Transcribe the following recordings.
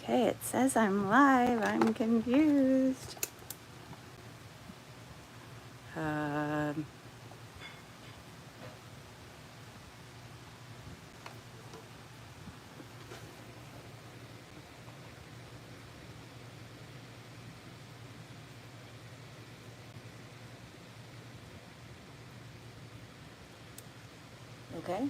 Okay, it says I'm live. I'm confused. Okay.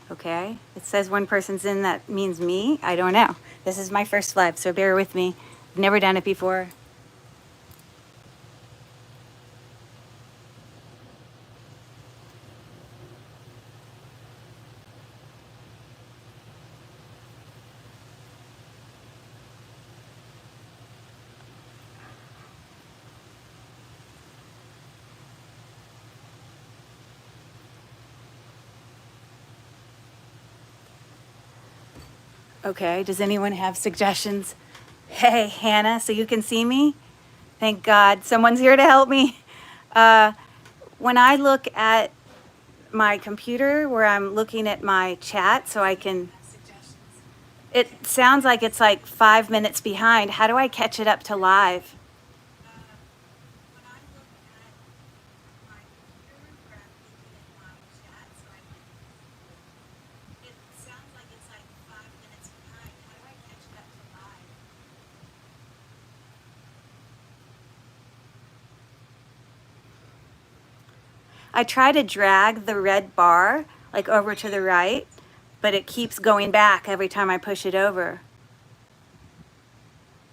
Okay, it says one person's in, that means me? I don't know. This is my first live, so bear with me. I've never done it before. Okay, does anyone have suggestions? Hey, Hannah, so you can see me? Thank God, someone's here to help me. When I look at my computer where I'm looking at my chat so I can, it sounds like it's like 5 minutes behind. How do I catch it up to live? I try to drag the red bar like over to the right, but it keeps going back every time I push it over.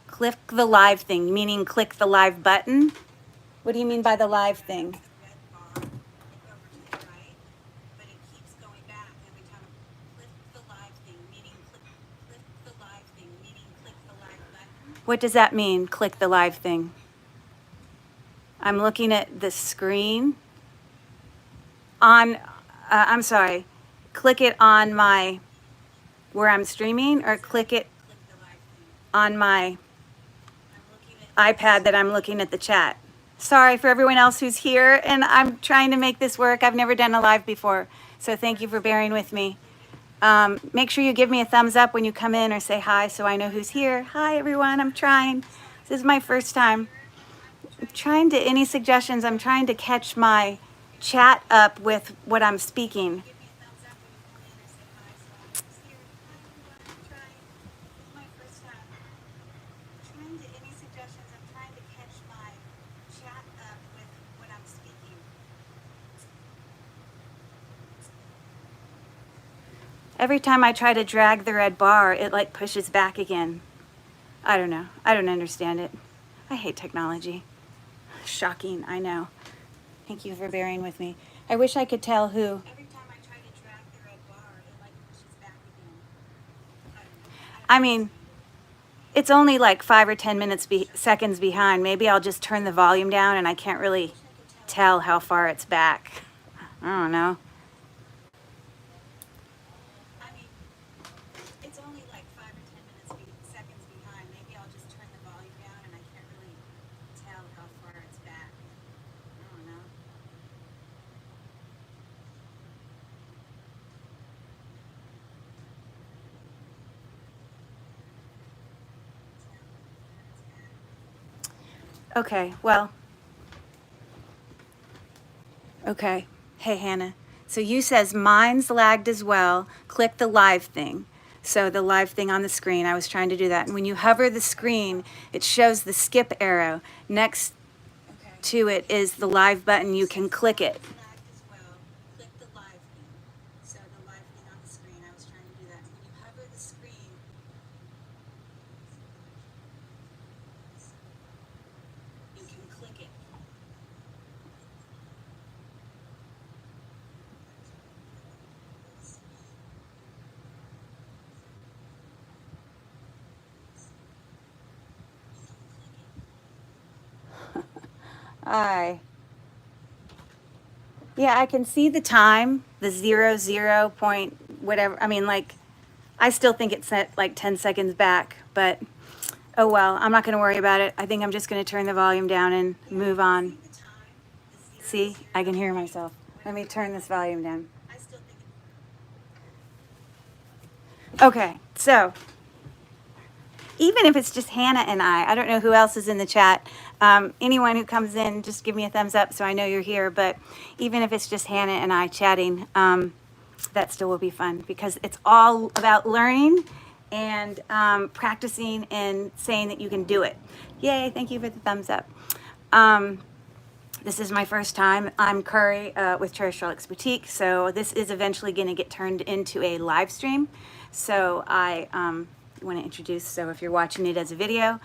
Click the live thing, meaning click the live button. What do you mean by the live thing? What does that mean, click the live thing? I'm looking at the screen on, I'm sorry, click it on my, where I'm streaming, or click it on my iPad that I'm looking at the chat. Sorry for everyone else who's here, and I'm trying to make this work. I've never done a live before, so thank you for bearing with me. Make sure you give me a thumbs up when you come in, or say hi so I know who's here. Hi everyone, I'm trying. This is my first time. I'm trying to, any suggestions? I'm trying to catch my chat up with what I'm speaking. Every time I try to drag the red bar, it like pushes back again. I don't know. I don't understand it. I hate technology. Shocking, I know. Thank you for bearing with me. I wish I could tell who. Every time I try to drag the red bar, it like pushes back again. I mean, it's only like 5 or 10 seconds behind. Maybe I'll just turn the volume down and I can't really tell how far it's back. I don't know. Okay, well, okay. Hey, Hannah. So you says mine's lagged as well. Click the live thing. So the live thing on the screen, I was trying to do that. And when you hover the screen, it shows the skip arrow. Next to it is the live button. You can click it. Yeah, I can see the time, the 00 point, whatever. I mean, like, I still think it's set like 10 seconds back, but oh well, I'm not going to worry about it. I think I'm just going to turn the volume down and move on. See, I can hear myself. Let me turn this volume down. Okay, so even if it's just Hannah and I don't know who else is in the chat. Anyone who comes in, just give me a thumbs up so I know you're here. But even if it's just Hannah and I chatting, that still will be fun because it's all about learning and practicing and saying that you can do it. Yay, thank you for the thumbs up. This is my first time. I'm Curry with Cherished Relics Boutique, so this is eventually going to get turned into a live stream. So I want to introduce, so if you're watching it as a video,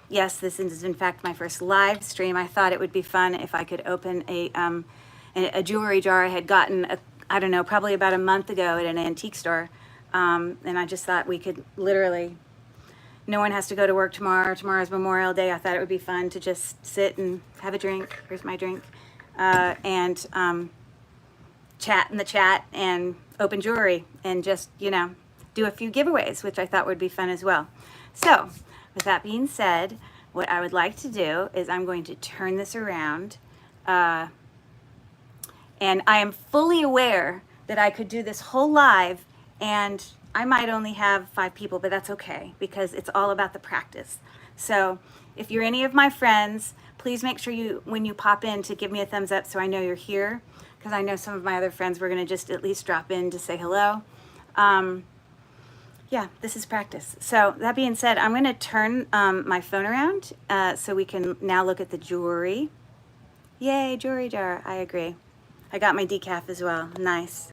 yes, this is in fact my first live stream. I thought it would be fun if I could open a jewelry jar I had gotten, I don't know, probably about a month ago at an antique store. And I just thought we could literally, no one has to go to work tomorrow. Tomorrow's Memorial Day. I thought it would be fun to just sit and have a drink. Here's my drink. And chat in the chat and open jewelry and just, you know, do a few giveaways, which I thought would be fun as well. So with that being said, what I would like to do is I'm going to turn this around. And I am fully aware that I could do this whole live and I might only have 5 people, but that's okay because it's all about the practice. So if you're any of my friends, please make sure you, when you pop in, to give me a thumbs up so I know you're here, because I know some of my other friends were going to just at least drop in to say hello. Yeah, this is practice. So that being said, I'm going to turn my phone around so we can now look at the jewelry. Yay, jewelry jar. I agree. I got my decaf as well. Nice.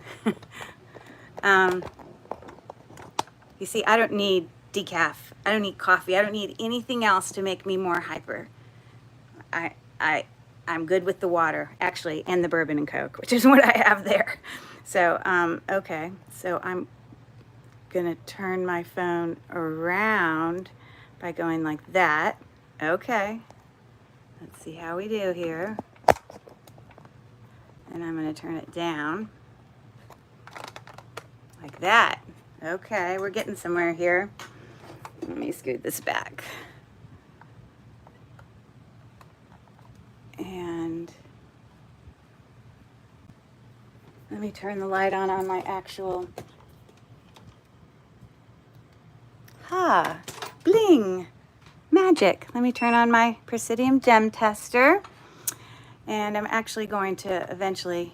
You see, I don't need decaf. I don't need coffee. I don't need anything else to make me more hyper. I'm good with the water, actually, and the bourbon and Coke, which is what I have there. So, okay. So I'm going to turn my phone around by going like that. Okay. Let's see how we do here. And I'm going to turn it down like that. Okay, we're getting somewhere here. Let me scoot this back. And let me turn the light on my actual, bling, magic. Let me turn on my Presidium gem tester. And I'm actually going to eventually,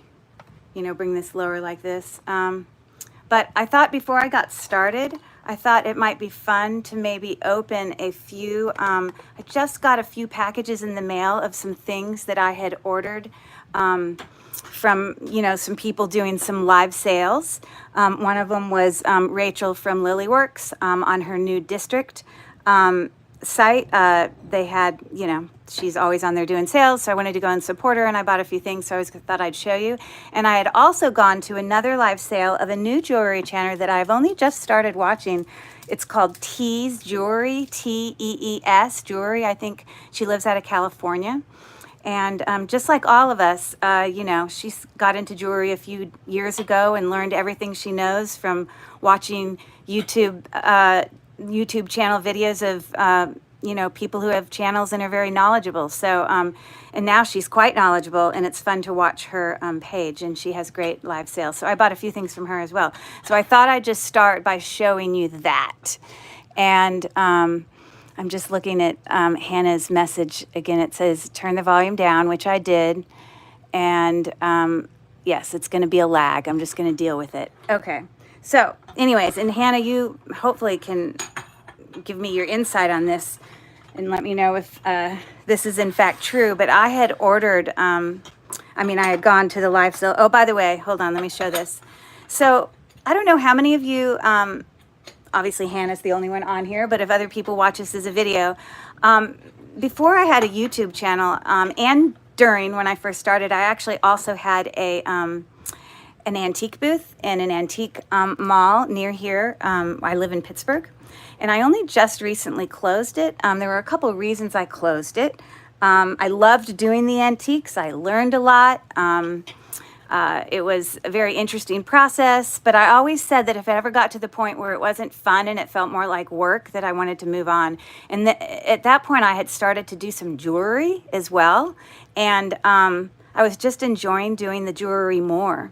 you know, bring this lower like this. But I thought before I got started, I thought it might be fun to maybe open a few, I just got a few packages in the mail of some things that I had ordered from, you know, some people doing some live sales. One of them was Rachel from Lilyworks on her new district site. They had, you know, she's always on there doing sales, so I wanted to go and support her, and I bought a few things, so I thought I'd show you. And I had also gone to another live sale of a new jewelry channel that I've only just started watching. It's called Tees Jewelry, T-E-E-S Jewelry. I think she lives out of California. And just like all of us, you know, she got into jewelry a few years ago and learned everything she knows from watching YouTube channel videos of, you know, people who have channels and are very knowledgeable. So, and now she's quite knowledgeable, and it's fun to watch her page, and she has great live sales. So I bought a few things from her as well. So I thought I'd just start by showing you that. And I'm just looking at Hannah's message. Again, it says, turn the volume down, which I did. And yes, it's going to be a lag. I'm just going to deal with it. Okay. So anyways, and Hannah, you hopefully can give me your insight on this and let me know if this is in fact true. But I had ordered, I had gone to the live sale. Oh, by the way, hold on, let me show this. So I don't know how many of you, obviously Hannah's the only one on here, but if other people watch this as a video, before I had a YouTube channel and during when I first started, I actually also had an antique booth in an antique mall near here. I live in Pittsburgh. And I only just recently closed it. There were a couple of reasons I closed it. I loved doing the antiques. I learned a lot. It was a very interesting process, but I always said that if it ever got to the point where it wasn't fun and it felt more like work, that I wanted to move on. And at that point, I had started to do some jewelry as well. And I was just enjoying doing the jewelry more.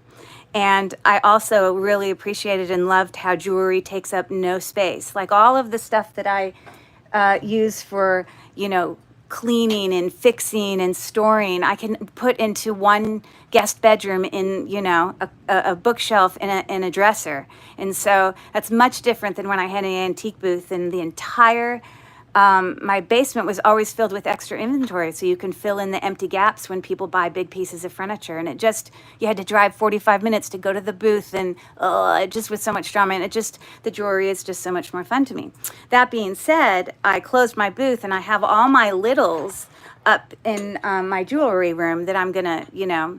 And I also really appreciated and loved how jewelry takes up no space. Like all of the stuff that I use for, cleaning and fixing and storing, I can put into one guest bedroom in, a bookshelf in a dresser. And so that's much different than when I had an antique booth, and the entire my basement was always filled with extra inventory, so you can fill in the empty gaps when people buy big pieces of furniture. And you had to drive 45 minutes to go to the booth, and it just was so much drama. And the jewelry is just so much more fun to me. That being said, I closed my booth, and I have all my littles up in my jewelry room that I'm gonna,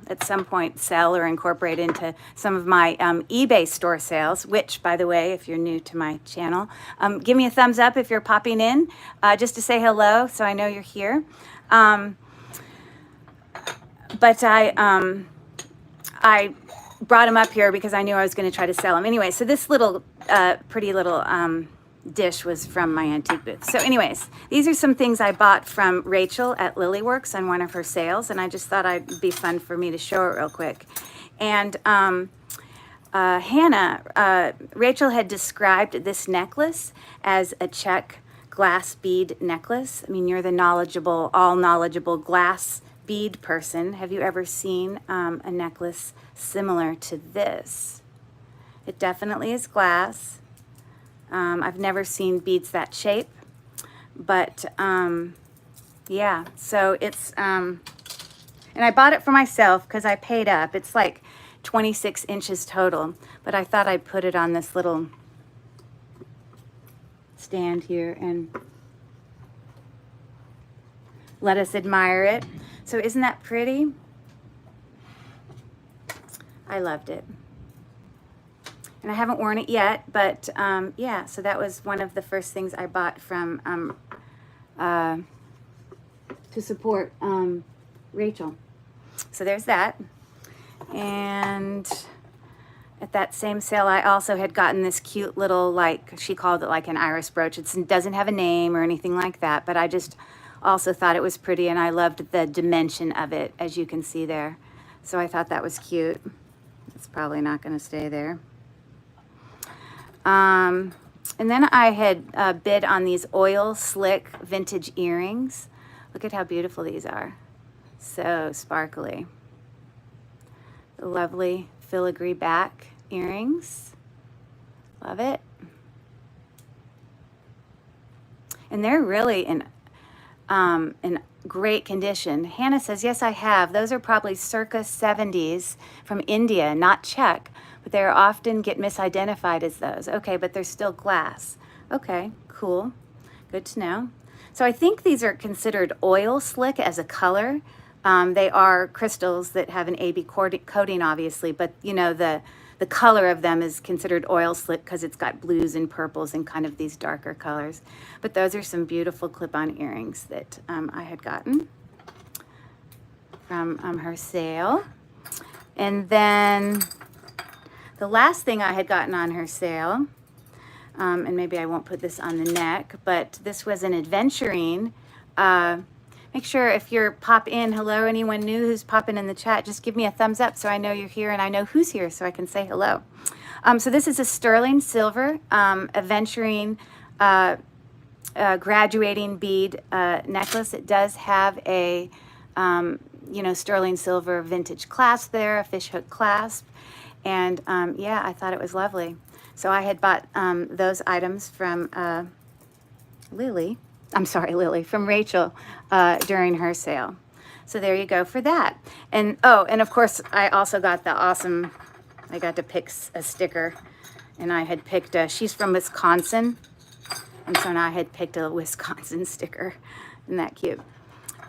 at some point sell or incorporate into some of my eBay store sales, which, by the way, if you're new to my channel, give me a thumbs up if you're popping in, just to say hello so I know you're here. But I brought them up here because I knew I was gonna try to sell them. Anyway, so this little, pretty little dish was from my antique booth. So anyways, these are some things I bought from Rachel at Lilyworks on one of her sales, and I just thought it'd be fun for me to show it real quick. And Rachel had described this necklace as a check glass bead necklace. I mean, you're the all knowledgeable glass bead person. Have you ever seen a necklace similar to this? It definitely is glass. I've never seen beads that shape, but yeah, so it's, and I bought it for myself because I paid up. It's like 26 inches total, but I thought I'd put it on this little stand here and let us admire it. So isn't that pretty? I loved it. And I haven't worn it yet, but yeah, so that was one of the first things I bought from, to support Rachel. So there's that. And at that same sale, I also had gotten this cute little, she called it like an iris brooch. It doesn't have a name or anything like that, but I just also thought it was pretty, and I loved the dimension of it, as you can see there. So I thought that was cute. It's probably not going to stay there. And then I had bid on these oil slick vintage earrings. Look at how beautiful these are. So sparkly. The lovely filigree back earrings. Love it. And they're really in great condition. Hannah says, yes, I have. Those are probably circa 70s from India, not Czech. But they often get misidentified as those. Okay, but they're still glass. Okay, cool. Good to know. So I think these are considered oil slick as a color. They are crystals that have an AB coating, obviously, but the color of them is considered oil slick because it's got blues and purples and kind of these darker colors. But those are some beautiful clip-on earrings that I had gotten from her sale. And then the last thing I had gotten on her sale, and maybe I won't put this on the neck, but this was an adventuring. Make sure if you're pop in, hello, anyone new who's popping in the chat, just give me a thumbs up so I know you're here and I know who's here so I can say hello. So this is a sterling silver adventuring graduating bead necklace. It does have a, sterling silver vintage clasp there, a fishhook clasp. And yeah, I thought it was lovely. So I had bought those items from from Rachel during her sale. So there you go for that. And and of course I also got I got to pick a sticker, and I had picked she's from Wisconsin, and so now I had picked a Wisconsin sticker. Isn't that cute?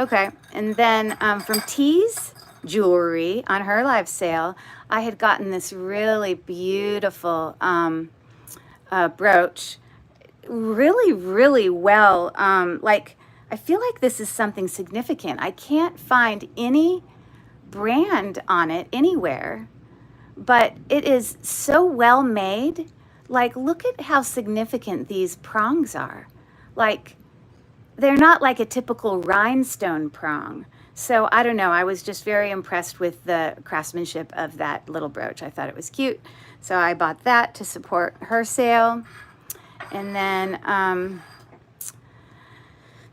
Okay, and then from Tease Jewelry on her live sale, I had gotten this really beautiful brooch, really, really well. I feel like this is something significant. I can't find any brand on it anywhere, but it is so well made. Like, look at how significant these prongs are. Like, they're not like a typical rhinestone prong. So I don't know, I was just very impressed with the craftsmanship of that little brooch. I thought it was cute. So I bought that to support her sale. And then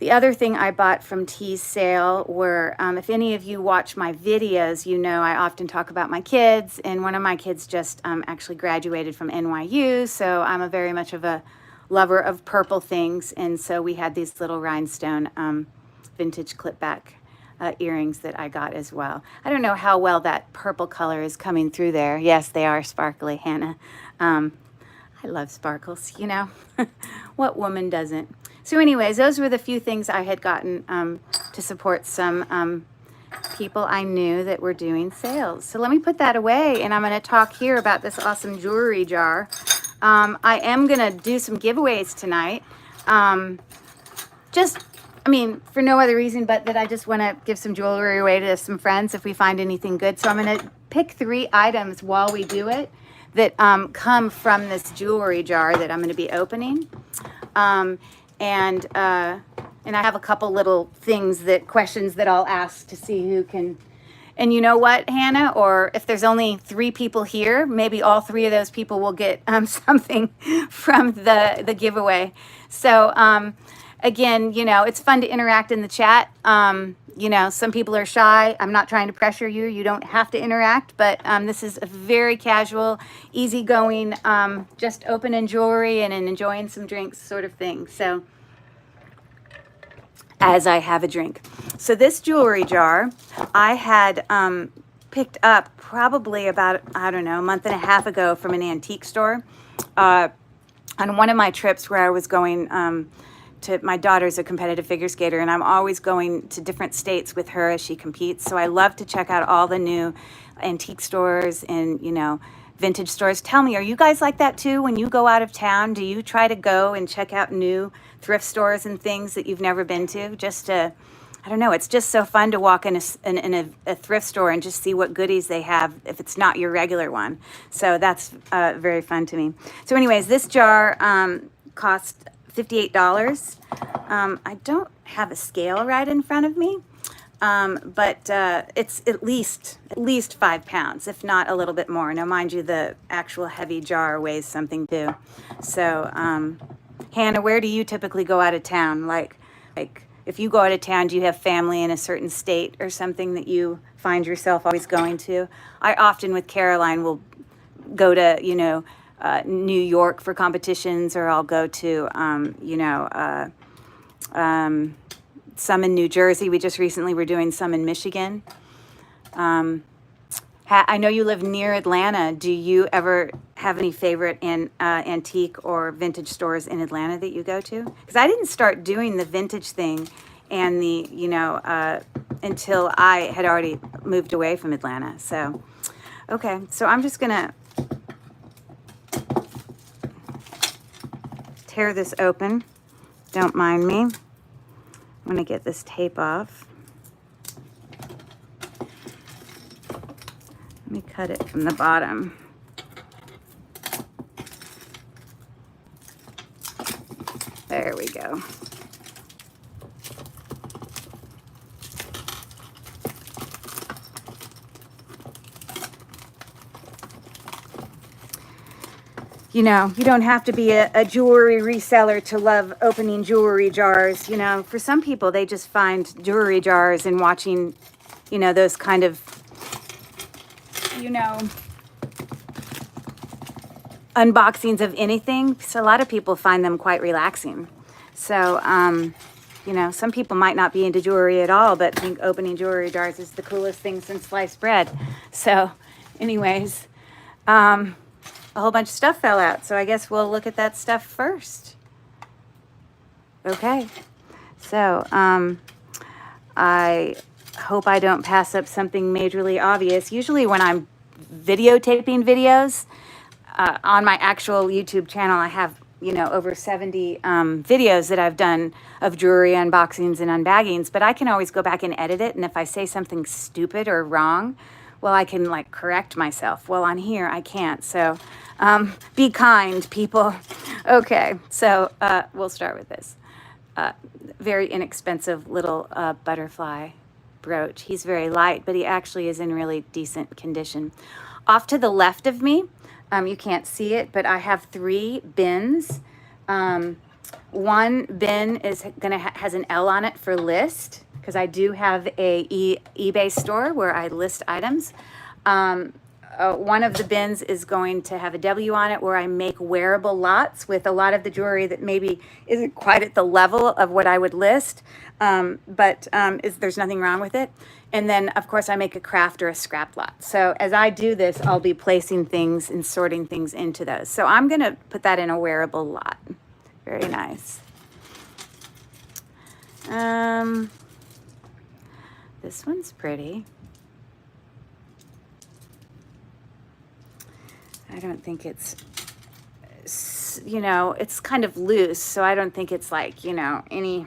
the other thing I bought from T's sale were, if any of you watch my videos, you know I often talk about my kids, and one of my kids just actually graduated from NYU, so I'm a very much of a lover of purple things, and so we had these little rhinestone vintage clip-back earrings that I got as well. I don't know how well that purple color is coming through there. Yes, they are sparkly, Hannah. I love sparkles, you know. What woman doesn't? So anyways, those were the few things I had gotten to support some people I knew that were doing sales. So let me put that away, and I'm going to talk here about this awesome jewelry jar. I am going to do some giveaways tonight. I mean, for no other reason but that I just want to give some jewelry away to some friends if we find anything good. So I'm going to pick 3 items while we do it that come from this jewelry jar that I'm going to be opening. And I have a couple little questions that I'll ask to see who can. And you know what, Hannah? Or if there's only 3 people here, maybe all 3 of those people will get something from the giveaway. So again, you know, it's fun to interact in the chat. You know, some people are shy. I'm not trying to pressure you. You don't have to interact, but this is a very casual, easygoing, just opening jewelry and enjoying some drinks sort of thing. So, as I have a drink. So this jewelry jar, I had picked up probably about, I don't know, a month and a half ago from an antique store on one of my trips where I was going my daughter's a competitive figure skater, and I'm always going to different states with her as she competes. So I love to check out all the new antique stores and, you know, vintage stores. Tell me, are you guys like that too? When you go out of town, do you try to go and check out new thrift stores and things that you've never been to? Just to, I don't know, it's just so fun to walk in a thrift store and just see what goodies they have if it's not your regular one. So that's very fun to me. So anyways, this jar cost $58. I don't have a scale right in front of me, but it's at least 5 pounds, if not a little bit more. Now, mind you, the actual heavy jar weighs something too. So, Hannah, where do you typically go out of town? Like if you go out of town, do you have family in a certain state or something that you find yourself always going to? I often, with Caroline, will go to, you know, New York for competitions, or I'll go to, you know, some in New Jersey. We just recently were doing some in Michigan. I know you live near Atlanta. Do you ever have any favorite antique or vintage stores in Atlanta that you go to? Because I didn't start doing the vintage thing and the, you know, until I had already moved away from Atlanta. So, okay, so I'm just gonna tear this open. Don't mind me. I'm gonna get this tape off. Let me cut it from the bottom. There we go. You know, you don't have to be a jewelry reseller to love opening jewelry jars. You know, for some people, they just find jewelry jars and watching, you know, those kind of, you know, unboxings of anything. So a lot of people find them quite relaxing. So, you know, some people might not be into jewelry at all, but think opening jewelry jars is the coolest thing since sliced bread. So, anyways, a whole bunch of stuff fell out, so I guess we'll look at that stuff first. Okay, so I hope I don't pass up something majorly obvious. Usually when I'm videotaping videos on my actual YouTube channel, I have you know, over 70 videos that I've done of jewelry unboxings and unbaggings, but I can always go back and edit it. And if I say something stupid or wrong, well, I can like correct myself. Well, on here, I can't. So be kind, people. Okay, so we'll start with this. Very inexpensive little butterfly brooch. He's very light, but he actually is in really decent condition. Off to the left of me, you can't see it, but I have 3 bins. One bin is has an L on it for list, because I do have a eBay store where I list items. One of the bins is going to have a W on it, where I make wearable lots with a lot of the jewelry that maybe isn't quite at the level of what I would list, but there's nothing wrong with it. And then, of course, I make a craft or a scrap lot. So as I do this, I'll be placing things and sorting things into those. So I'm going to put that in a wearable lot. Very nice. This one's pretty. I don't think it's, you know, it's kind of loose, so I don't think it's like, you know, any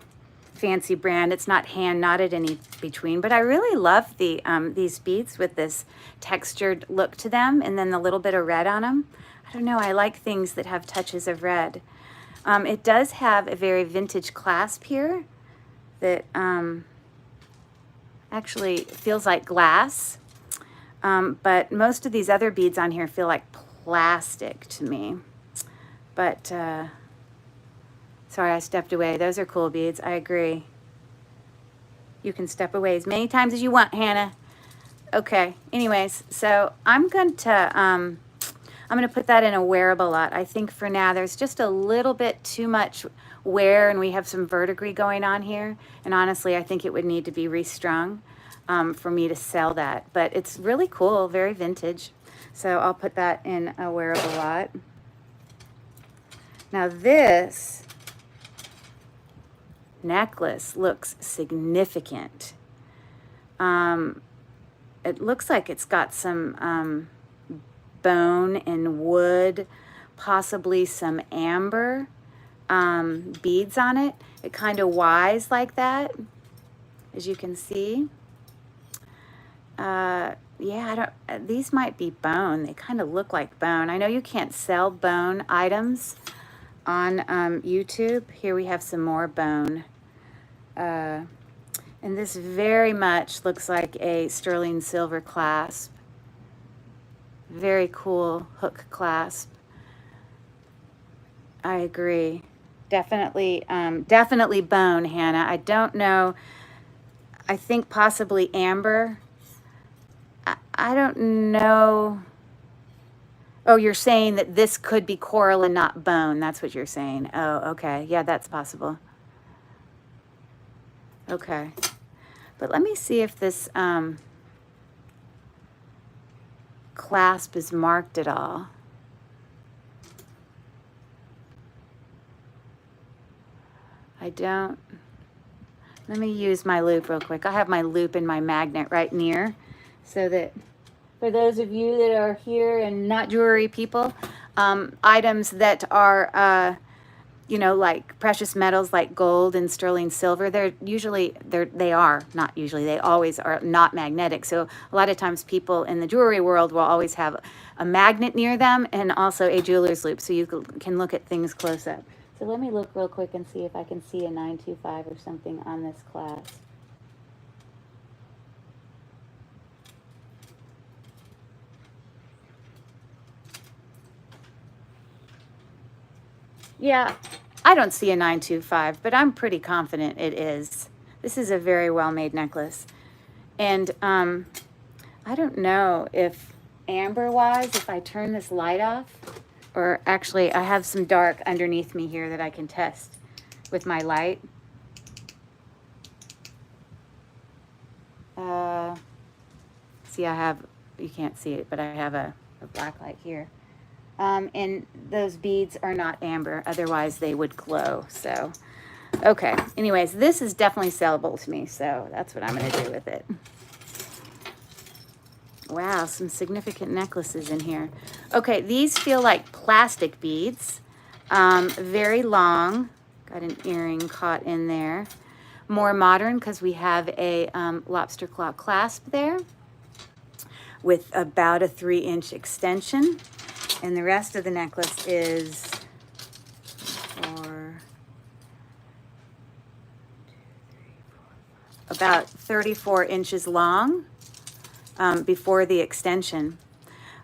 fancy brand. It's not hand knotted any between, but I really love the these beads with this textured look to them, and then the little bit of red on them. I don't know, I like things that have touches of red. It does have a very vintage clasp here that actually feels like glass, but most of these other beads on here feel like plastic to me. But sorry, I stepped away. Those are cool beads. I agree. You can step away as many times as you want, Hannah. Okay. Anyways, so I'm going to put that in a wearable lot. I think for now there's just a little bit too much wear, and we have some verdigris going on here. And honestly, I think it would need to be restrung for me to sell that. But it's really cool, very vintage. So I'll put that in a wearable lot. Now this necklace looks significant. It looks like it's got some bone and wood, possibly some amber beads on it. It kind of Y's like that, as you can see. Yeah, these might be bone. They kind of look like bone. I know you can't sell bone items on YouTube. Here we have some more bone. And this very much looks like a sterling silver clasp. Very cool hook clasp. I agree. Definitely, definitely bone, Hannah. I don't know. I think possibly amber. I don't know. Oh, you're saying that this could be coral and not bone. That's what you're saying. Oh, okay. Yeah, that's possible. Okay. But let me see if this clasp is marked at all. I don't. Let me use my loop real quick. I have my loop and my magnet right near, so that for those of you that are here and not jewelry people, items that are, you know, like precious metals like gold and sterling silver, they always are not magnetic. So a lot of times people in the jewelry world will always have a magnet near them and also a jeweler's loop, so you can look at things close up. So let me look real quick and see if I can see a 925 or something on this clasp. Yeah, I don't see a 925, but I'm pretty confident it is. This is a very well-made necklace. And I don't know if amber-wise, if I turn this light off, or actually I have some dark underneath me here that I can test with my light. See, I have, you can't see it, but I have a black light here. And those beads are not amber, otherwise they would glow. So, okay. Anyways, this is definitely sellable to me, so that's what I'm going to do with it. Wow, some significant necklaces in here. Okay, these feel like plastic beads. Very long. Got an earring caught in there. More modern because we have a lobster claw clasp there with about a 3-inch extension. And the rest of the necklace is about 34 inches long before the extension.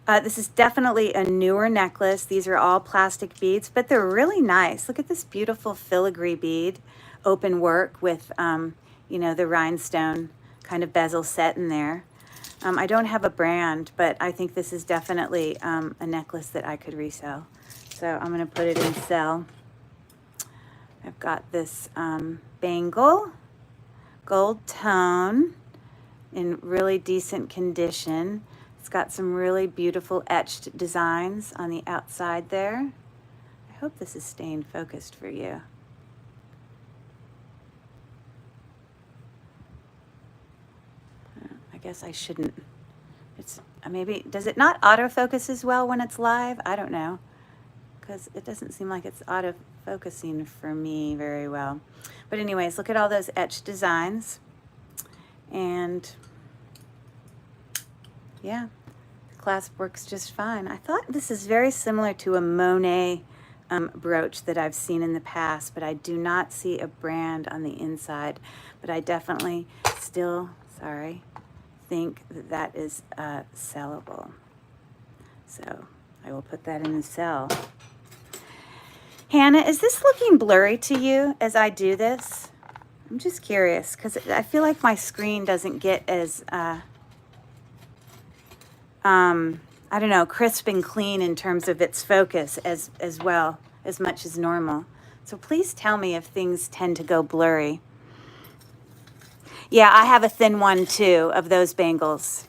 This is definitely a newer necklace. These are all plastic beads, but they're really nice. Look at this beautiful filigree bead, open work with, you know, the rhinestone kind of bezel set in there. I don't have a brand, but I think this is definitely a necklace that I could resell. So I'm going to put it in sell. I've got this bangle, gold tone, in really decent condition. It's got some really beautiful etched designs on the outside there. I hope this is staying focused for you. I guess I shouldn't. It's maybe, does it not autofocus as well when it's live? I don't know, because it doesn't seem like it's autofocusing for me very well. But anyways, look at all those etched designs. And yeah, the clasp works just fine. I thought this is very similar to a Monet brooch that I've seen in the past, but I do not see a brand on the inside. But I definitely still, think that that is sellable. So I will put that in the sell. Hannah, is this looking blurry to you as I do this? I'm just curious because I feel like my screen doesn't get as I don't know, crisp and clean in terms of its focus as well, as much as normal. So please tell me if things tend to go blurry. Yeah, I have a thin one too of those bangles.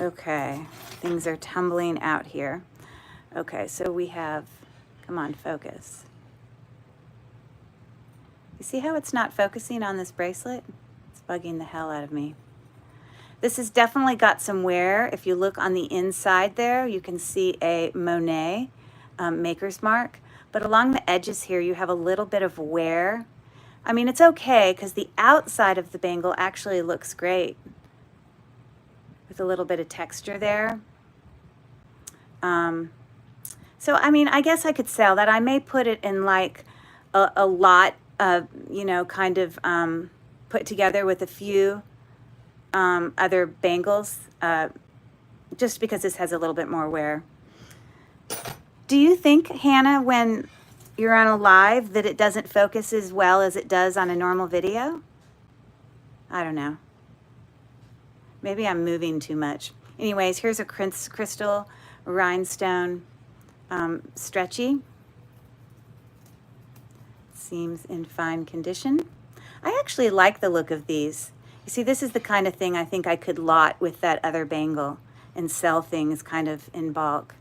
Okay, things are tumbling out here. Okay, so we have, come on, focus. You see how it's not focusing on this bracelet? It's bugging the hell out of me. This has definitely got some wear. If you look on the inside there, you can see a Monet maker's mark. But along the edges here, you have a little bit of wear. I mean, it's okay because the outside of the bangle actually looks great with a little bit of texture there. So, I mean, I guess I could sell that. I may put it in like a lot of, you know, kind of put together with a few other bangles, just because this has a little bit more wear. Do you think, Hannah, when you're on a live that it doesn't focus as well as it does on a normal video? I don't know. Maybe I'm moving too much. Anyways, here's a crystal rhinestone stretchy. Seems in fine condition. I actually like the look of these. You see, this is the kind of thing I think I could lot with that other bangle and sell things kind of in bulk.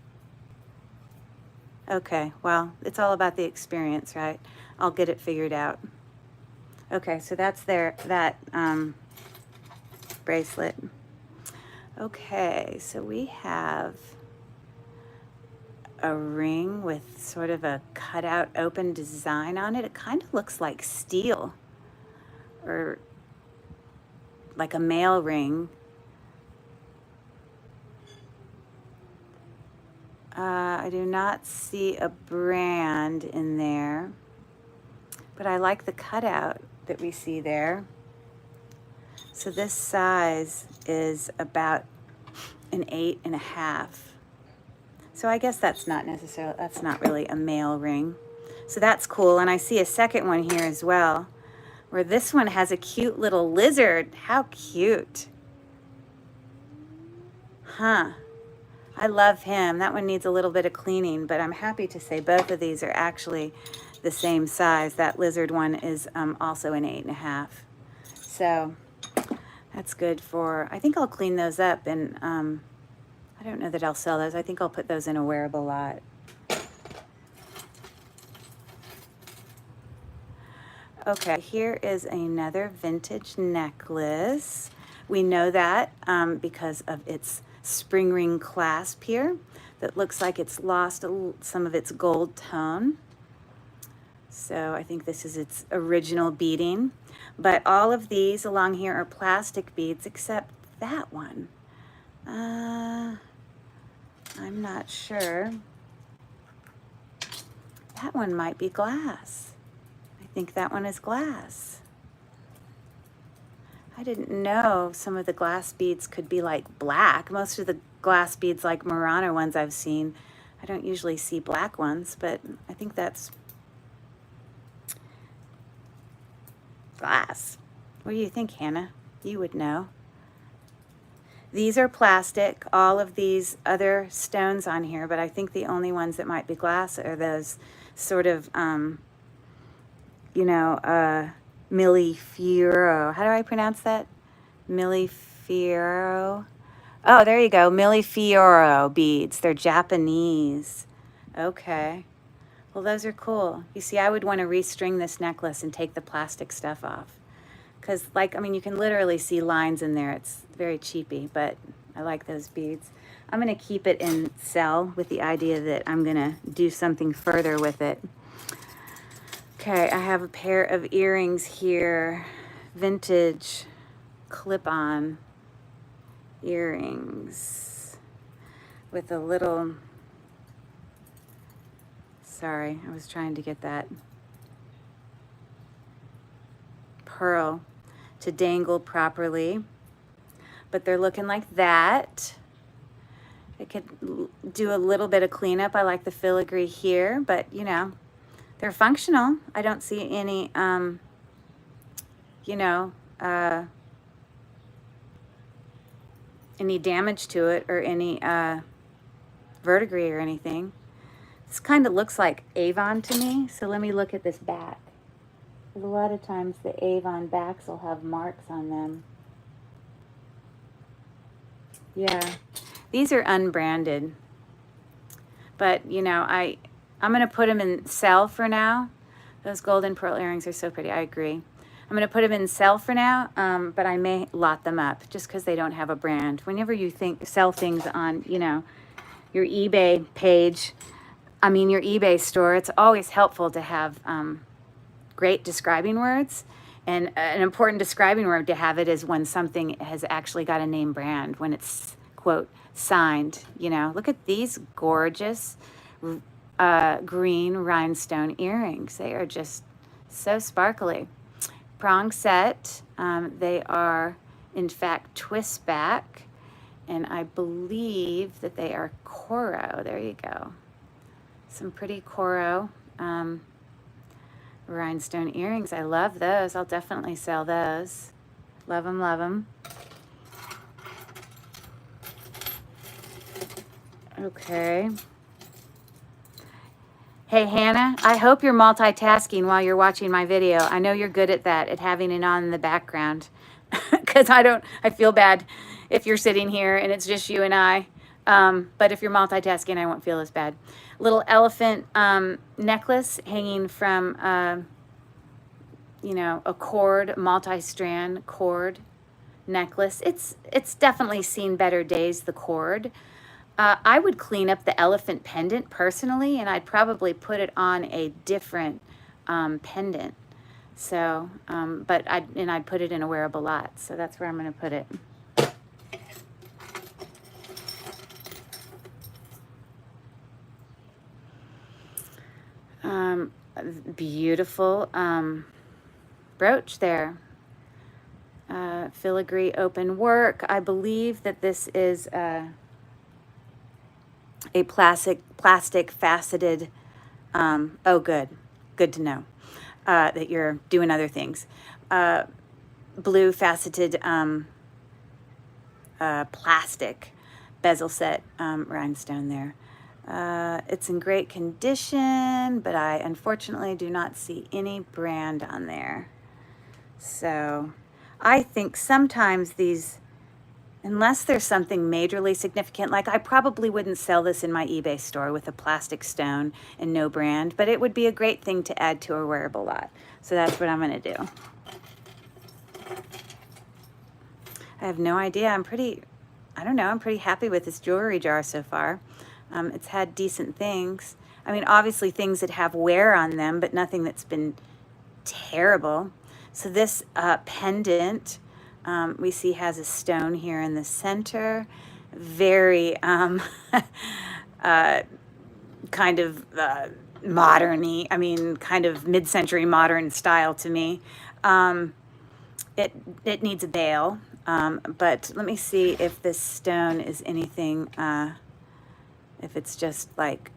Okay, well, it's all about the experience, right? I'll get it figured out. Okay, so that's that bracelet. Okay, so we have a ring with sort of a cutout open design on it. It kind of looks like steel or like a male ring. I do not see a brand in there, but I like the cutout that we see there. So this size is about an 8.5. So I guess that's not really a male ring. So that's cool. And I see a second one here as well, where this one has a cute little lizard. How cute. Huh. I love him. That one needs a little bit of cleaning, but I'm happy to say both of these are actually the same size. That lizard one is also an 8.5. So that's good for, I think I'll clean those up, and I don't know that I'll sell those. I think I'll put those in a wearable lot. Okay, here is another vintage necklace. We know that because of its spring ring clasp here, that looks like it's lost some of its gold tone. So I think this is its original beading. But all of these along here are plastic beads except that one. I'm not sure. That one might be glass. I think that one is glass. I didn't know some of the glass beads could be like black. Most of the glass beads like Murano ones I've seen, I don't usually see black ones, but I think that's glass. What do you think, Hannah? You would know. These are plastic, all of these other stones on here, but I think the only ones that might be glass are those sort of, you know, Millefiori. How do I pronounce that? Millefiori. Oh, there you go. Millefiori beads. They're Japanese. Okay. Well, those are cool. You see, I would want to restring this necklace and take the plastic stuff off. Because, like, I mean, you can literally see lines in there. It's very cheapy, but I like those beads. I'm going to keep it in cell with the idea that I'm going to do something further with it. Okay, I have a pair of earrings here. Vintage clip-on earrings with a little... Sorry, I was trying to get that pearl to dangle properly, but they're looking like that. I could do a little bit of cleanup. I like the filigree here, but you know, they're functional. I don't see any, you know, any damage to it or any verdigris or anything. This kind of looks like Avon to me, so let me look at this back. A lot of times the Avon backs will have marks on them. Yeah, these are unbranded, but you know, I'm going to put them in cell for now. Those golden pearl earrings are so pretty. I agree. I'm going to put them in cell for now, but I may lot them up just because they don't have a brand. Whenever you sell things on, you know, your eBay page, I mean your eBay store, it's always helpful to have great describing words. And an important describing word to have it is when something has actually got a name brand, when it's, quote, signed. You know, look at these gorgeous green rhinestone earrings. They are just so sparkly. Prong set. They are, in fact, twist back. And I believe that they are Coro. There you go. Some pretty Coro rhinestone earrings. I love those. I'll definitely sell those. Love them, love them. Okay. Hey, Hannah, I hope you're multitasking while you're watching my video. I know you're good at that, at having it on in the background. Because I feel bad if you're sitting here and it's just you and I. But if you're multitasking, I won't feel as bad. Little elephant necklace hanging from, you know, a cord, multi-strand cord necklace. It's definitely seen better days, the cord. I would clean up the elephant pendant personally, and I'd probably put it on a different pendant. So, but I'd put it in a wearable lot. So that's where I'm going to put it. Beautiful brooch there. Filigree open work. I believe that this is a plastic faceted. Oh, good to know that you're doing other things. Blue faceted plastic bezel set rhinestone there. It's in great condition, but I unfortunately do not see any brand on there. So I think sometimes these, unless there's something majorly significant, like I probably wouldn't sell this in my eBay store with a plastic stone and no brand, but it would be a great thing to add to a wearable lot. So that's what I'm going to do. I have no idea. I'm pretty happy with this jewelry jar so far. It's had decent things. I mean, obviously things that have wear on them, but nothing that's been terrible. So this pendant, we see has a stone here in the center. Very kind of modern-y, I mean, kind of mid-century modern style to me. It needs a bail, but let me see if this stone is anything, if it's just like,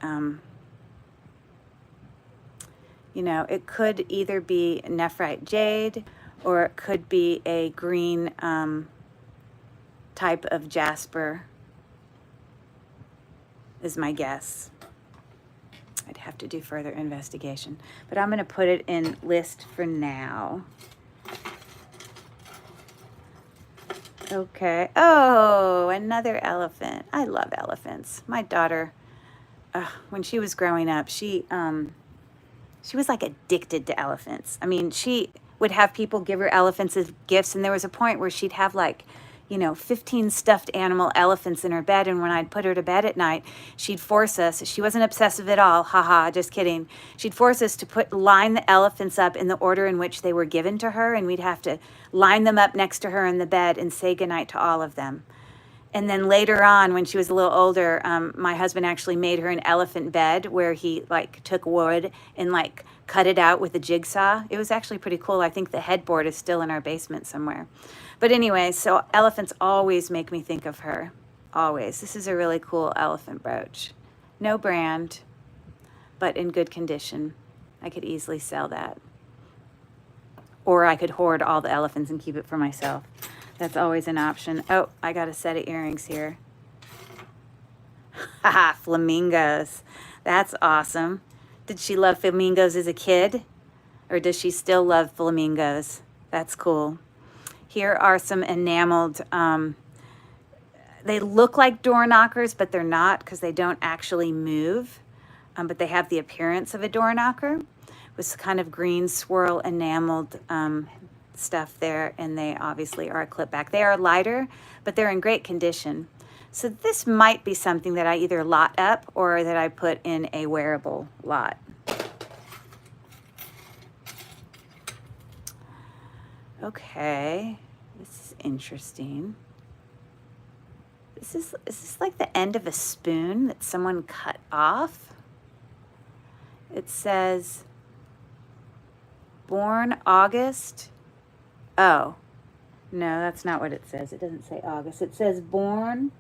you know, it could either be nephrite jade or it could be a green type of jasper, is my guess. I'd have to do further investigation, but I'm going to put it in list for now. Okay. Oh, another elephant. I love elephants. My daughter, when she was growing up, she was like addicted to elephants. I mean, she would have people give her elephants as gifts, and there was a point where she'd have like, you know, 15 stuffed animal elephants in her bed, and when I'd put her to bed at night, she'd force us, she wasn't obsessive at all, haha, just kidding. She'd force us to line the elephants up in the order in which they were given to her, and we'd have to line them up next to her in the bed and say goodnight to all of them. And then later on, when she was a little older, my husband actually made her an elephant bed where he like took wood and like cut it out with a jigsaw. It was actually pretty cool. I think the headboard is still in our basement somewhere. But anyway, so elephants always make me think of her. Always. This is a really cool elephant brooch. No brand, but in good condition. I could easily sell that. Or I could hoard all the elephants and keep it for myself. That's always an option. Oh, I got a set of earrings here. Haha, flamingos. That's awesome. Did she love flamingos as a kid? Or does she still love flamingos? That's cool. Here are some enameled, they look like door knockers, but they're not because they don't actually move. But they have the appearance of a door knocker with kind of green swirl enameled stuff there, and they obviously are a clip back. They are lighter, but they're in great condition. So this might be something that I either lot up or that I put in a wearable lot. Okay, this is interesting. Is this like the end of a spoon that someone cut off? It says, born August. Oh, no, that's not what it says. It doesn't say August. It says born.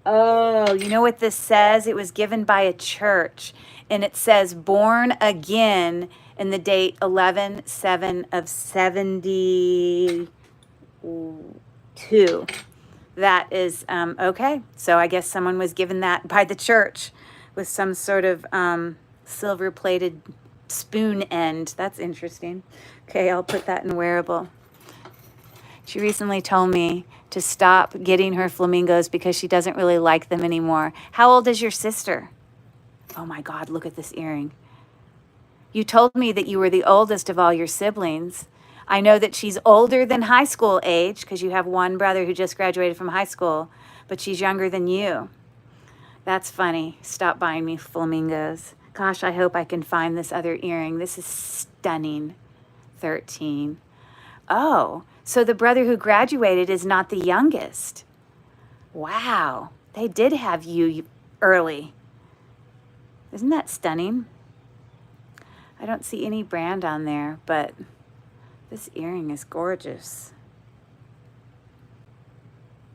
Oh, you know what this says? It was given by a church, and it says born again in the date 11/7 of 72. That is, okay. So I guess someone was given that by the church with some sort of silver-plated spoon end. That's interesting. Okay, I'll put that in wearable. She recently told me to stop getting her flamingos because she doesn't really like them anymore. How old is your sister? Oh my God, look at this earring. You told me that you were the oldest of all your siblings. I know that she's older than high school age because you have one brother who just graduated from high school, but she's younger than you. That's funny. Stop buying me flamingos. Gosh, I hope I can find this other earring. This is stunning. 13. Oh, so the brother who graduated is not the youngest. Wow, they did have you early. Isn't that stunning? I don't see any brand on there, but this earring is gorgeous.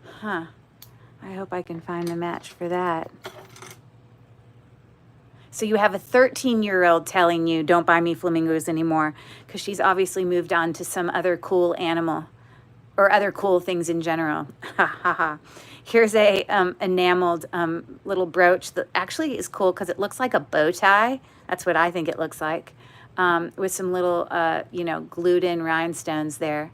Huh. I hope I can find the match for that. So you have a 13-year-old telling you, don't buy me flamingos anymore, because she's obviously moved on to some other cool animal or other cool things in general. Ha ha ha. Here's a enameled little brooch that actually is cool because it looks like a bow tie. That's what I think it looks like, with some little, you know, glued in rhinestones there.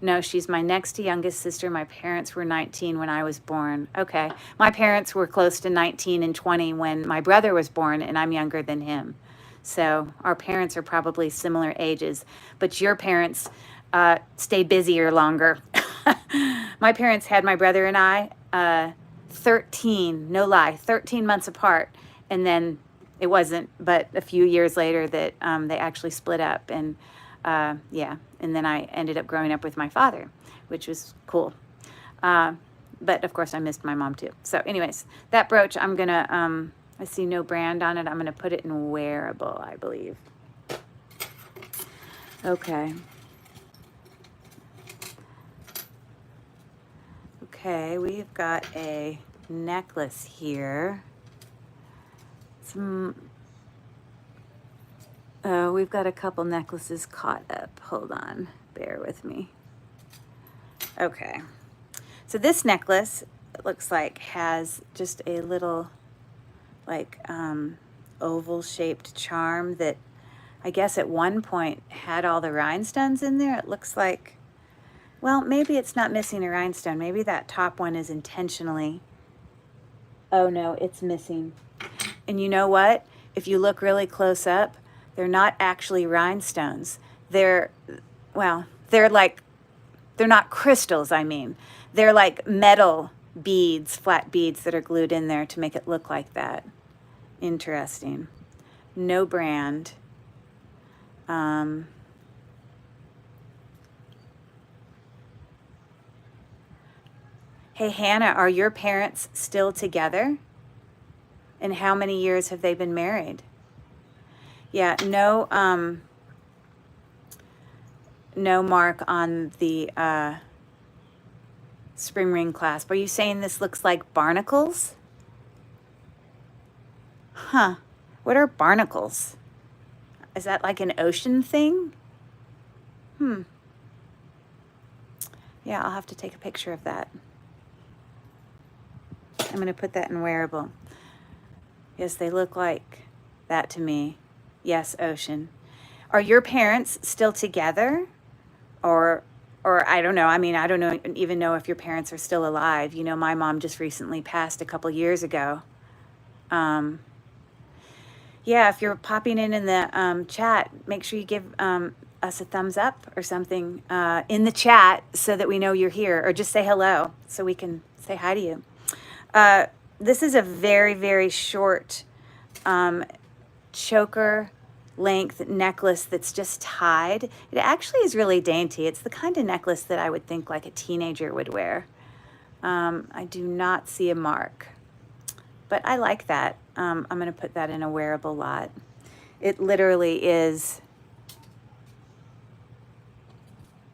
No, she's my next to youngest sister. My parents were 19 when I was born. Okay. My parents were close to 19 and 20 when my brother was born, and I'm younger than him. So our parents are probably similar ages, but your parents stayed busier longer. My parents had my brother and I 13, no lie, 13 months apart. And then it wasn't, but a few years later that they actually split up. And yeah, and then I ended up growing up with my father, which was cool. But of course I missed my mom too. So anyways, that brooch, I'm gonna, I see no brand on it. I'm gonna put it in wearable, I believe. Okay. Okay, we've got a necklace here. We've got a couple necklaces caught up. Hold on, bear with me. Okay, so this necklace, it looks like, has just a little like oval shaped charm that I guess at one point had all the rhinestones in there. It looks like, well, maybe it's not missing a rhinestone. Maybe that top one is intentionally, oh no, it's missing. And you know what? If you look really close up, they're not actually rhinestones. They're, well, they're not crystals, I mean. They're like metal beads, flat beads that are glued in there to make it look like that. Interesting. No brand. Hey, Hannah, are your parents still together? And how many years have they been married? Yeah, no, no mark on the spring ring clasp. Are you saying this looks like barnacles? Huh. What are barnacles? Is that like an ocean thing? Yeah, I'll have to take a picture of that. I'm going to put that in wearable. Yes, they look like that to me. Yes, ocean. Are your parents still together? Or I don't know. I mean, I don't even know if your parents are still alive. You know, my mom just recently passed a couple years ago. Yeah, if you're popping in the chat, make sure you give us a thumbs up or something in the chat so that we know you're here, or just say hello so we can say hi to you. This is a very, very short choker length necklace that's just tied. It actually is really dainty. It's the kind of necklace that I would think like a teenager would wear. I do not see a mark, but I like that. I'm going to put that in a wearable lot. It literally is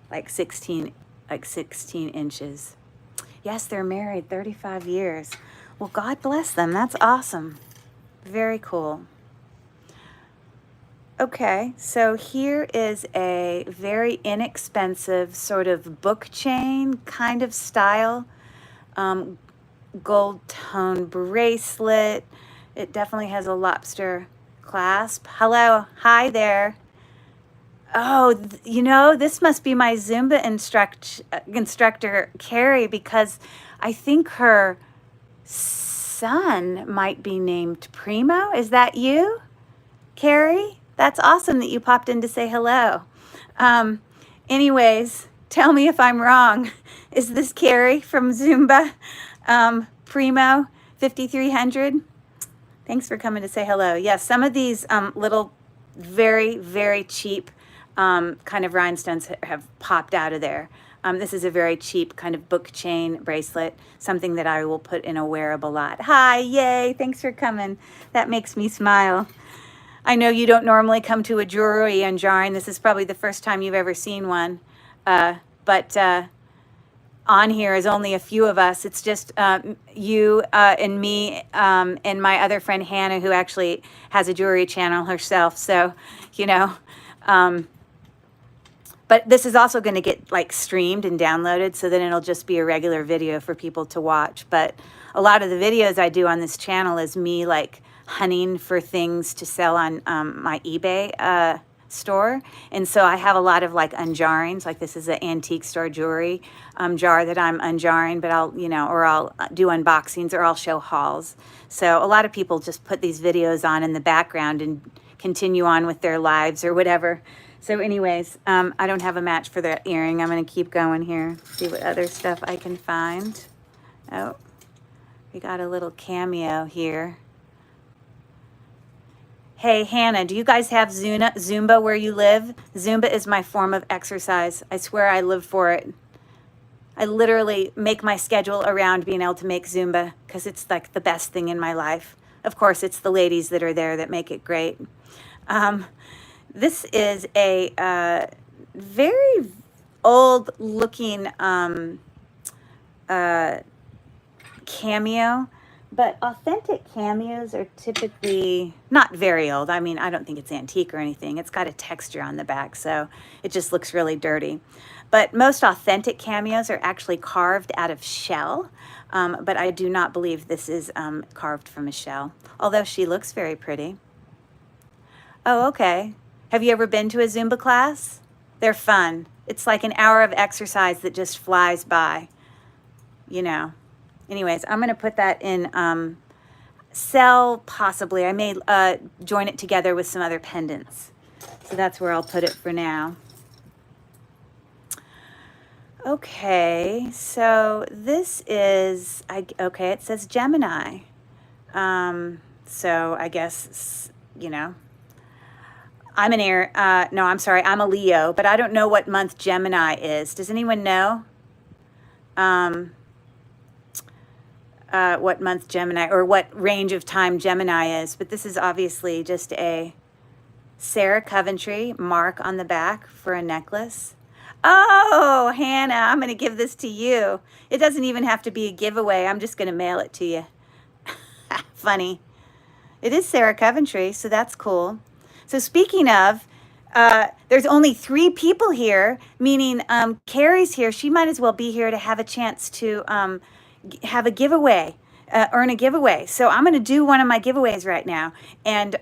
like 16 inches. Yes, they're married 35 years. Well, God bless them. That's awesome. Very cool. Okay, so here is a very inexpensive sort of book chain kind of style gold tone bracelet. It definitely has a lobster clasp. Hello, hi there. Oh, you know, this must be my Zumba instructor, Carrie, because I think her son might be named Primo. Is that you, Carrie? That's awesome that you popped in to say hello. Anyways, tell me if I'm wrong. Is this Carrie from Zumba? Primo 5300? Thanks for coming to say hello. Yes, some of these little very, very cheap kind of rhinestones have popped out of there. This is a very cheap kind of book chain bracelet, something that I will put in a wearable lot. Hi, yay, thanks for coming. That makes me smile. I know you don't normally come to a jewelry unjarring. This is probably the first time you've ever seen one. But on here is only a few of us. It's just you and me and my other friend Hannah, who actually has a jewelry channel herself. So, you know, but this is also going to get like streamed and downloaded, so then it'll just be a regular video for people to watch. But a lot of the videos I do on this channel is me like hunting for things to sell on my eBay store. And so I have a lot of like unjarrings, like this is an antique store jewelry jar that I'm unjarring, but I'll, you know, or I'll do unboxings, or I'll show hauls. So a lot of people just put these videos on in the background and continue on with their lives or whatever. So anyways, I don't have a match for the earring. I'm going to keep going here, see what other stuff I can find. Oh, We got a little cameo here. Hey, Hannah, do you guys have Zumba where you live? Zumba is my form of exercise. I swear I live for it. I literally make my schedule around being able to make Zumba because it's like the best thing in my life. Of course, it's the ladies that are there that make it great. This is a very old-looking cameo, but authentic cameos are typically not very old. I mean, I don't think it's antique or anything. It's got a texture on the back, so it just looks really dirty. But most authentic cameos are actually carved out of shell, but I do not believe this is carved from a shell, although she looks very pretty. Oh, okay. Have you ever been to a Zumba class? They're fun. It's like an hour of exercise that just flies by, you know. Anyways, I'm going to put that in sell, possibly. I may join it together with some other pendants. So that's where I'll put it for now. Okay, so this is, okay, it says Gemini. So I guess, you know, I'm an air, no, I'm sorry, I'm a Leo, but I don't know what month Gemini is. Does anyone know what month Gemini, or what range of time Gemini is? But this is obviously just a Sarah Coventry mark on the back for a necklace. Oh, Hannah, I'm going to give this to you. It doesn't even have to be a giveaway. I'm just going to mail it to you. Funny. It is Sarah Coventry, so that's cool. So speaking of, there's only 3 people here, meaning Carrie's here. She might as well be here to have a chance to have a giveaway, earn a giveaway. So I'm going to do one of my giveaways right now. And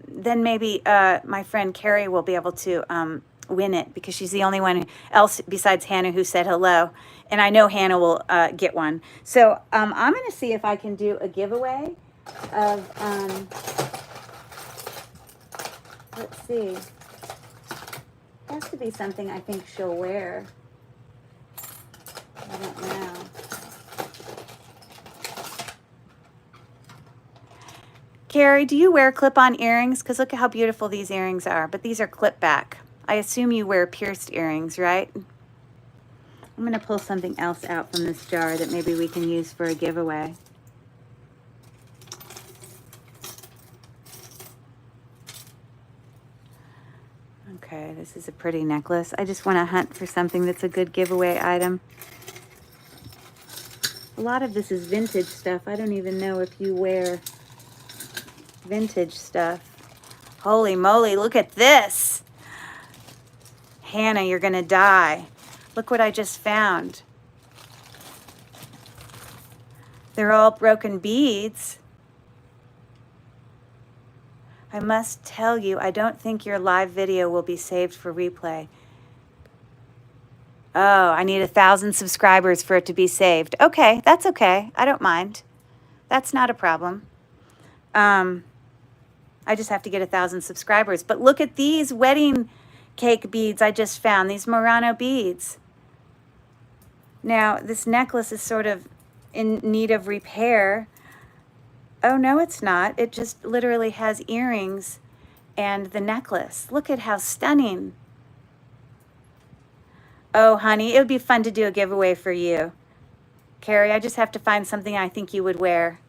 then maybe my friend Carrie will be able to win it, because she's the only one else besides Hannah who said hello. And I know Hannah will get one. So I'm going to see if I can do a giveaway of, let's see. It has to be something I think she'll wear. I don't know. Carrie, do you wear clip-on earrings? Because look at how beautiful these earrings are. But these are clip back. I assume you wear pierced earrings, right? I'm going to pull something else out from this jar that maybe we can use for a giveaway. Okay, this is a pretty necklace. I just want to hunt for something that's a good giveaway item. A lot of this is vintage stuff. I don't even know if you wear vintage stuff. Holy moly, look at this. Hannah, you're gonna die. Look what I just found. They're all broken beads. I must tell you, I don't think your live video will be saved for replay. Oh, I need 1,000 subscribers for it to be saved. Okay, that's okay. I don't mind. That's not a problem. I just have to get 1,000 subscribers. But look at these wedding cake beads I just found, these Murano beads. Now, this necklace is sort of in need of repair. Oh, no, it's not. It just literally has earrings and the necklace. Look at how stunning. Oh, honey, it would be fun to do a giveaway for you. Carrie, I just have to find something I think you would wear.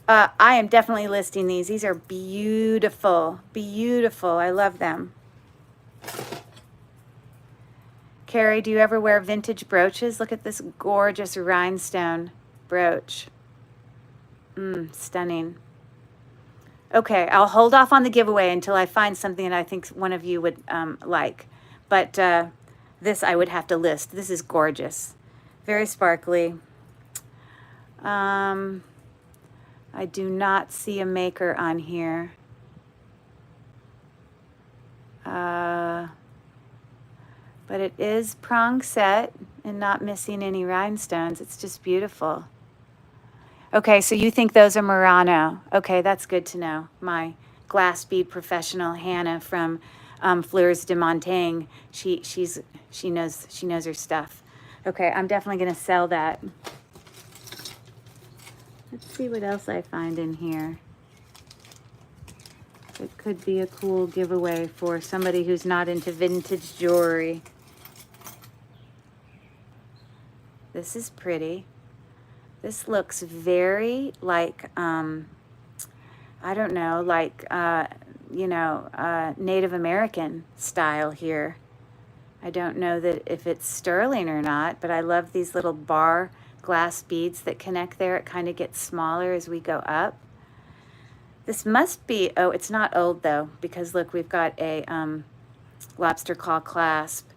I am definitely listing these. These are beautiful, beautiful. I love them. Carrie, do you ever wear vintage brooches? Look at this gorgeous rhinestone brooch. Stunning. Okay, I'll hold off on the giveaway until I find something that I think one of you would like. But this I would have to list. This is gorgeous. Very sparkly. I do not see a maker on here. But it is prong set and not missing any rhinestones. It's just beautiful. Okay, so you think those are Murano. Okay, that's good to know. My glass bead professional, Hannah from Fleurs de Montaigne, she knows her stuff. Okay, I'm definitely going to sell that. Let's see what else I find in here. It could be a cool giveaway for somebody who's not into vintage jewelry. This is pretty. This looks very like, I don't know, like, Native American style here. I don't know that if it's sterling or not, but I love these little bar glass beads that connect there. It kind of gets smaller as we go up. This must be, oh, it's not old though, because look, we've got a lobster claw clasp.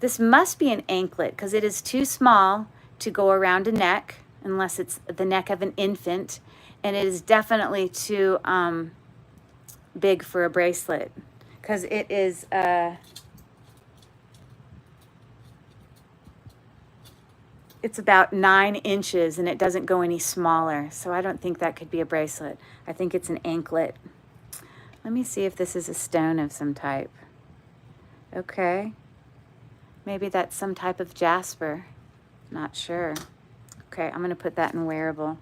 This must be an anklet because it is too small to go around a neck, unless it's the neck of an infant, and it is definitely too big for a bracelet because it is it's about 9 inches and it doesn't go any smaller, so I don't think that could be a bracelet. I think it's an anklet. Let me see if this is a stone of some type. Okay, maybe that's some type of jasper. Not sure. Okay, I'm gonna put that in wearable.